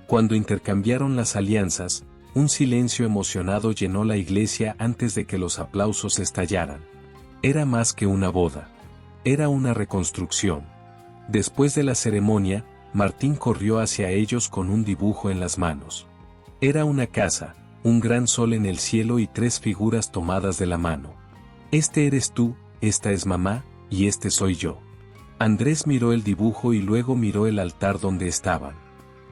Cuando intercambiaron las alianzas, un silencio emocionado llenó la iglesia antes de que los aplausos estallaran. Era más que una boda. Era una reconstrucción. Después de la ceremonia, Martín corrió hacia ellos con un dibujo en las manos. Era una casa, un gran sol en el cielo y 3 figuras tomadas de la mano. Este eres tú, esta es mamá, y este soy yo. Andrés miró el dibujo y luego miró el altar donde estaban.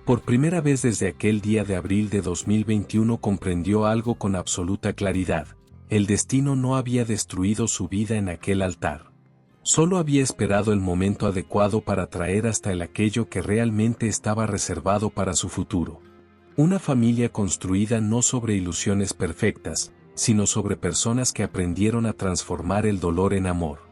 Por primera vez desde aquel día de abril de 2021 comprendió algo con absoluta claridad. El destino no había destruido su vida en aquel altar. Solo había esperado el momento adecuado para traer hasta él aquello que realmente estaba reservado para su futuro. Una familia construida no sobre ilusiones perfectas, sino sobre personas que aprendieron a transformar el dolor en amor.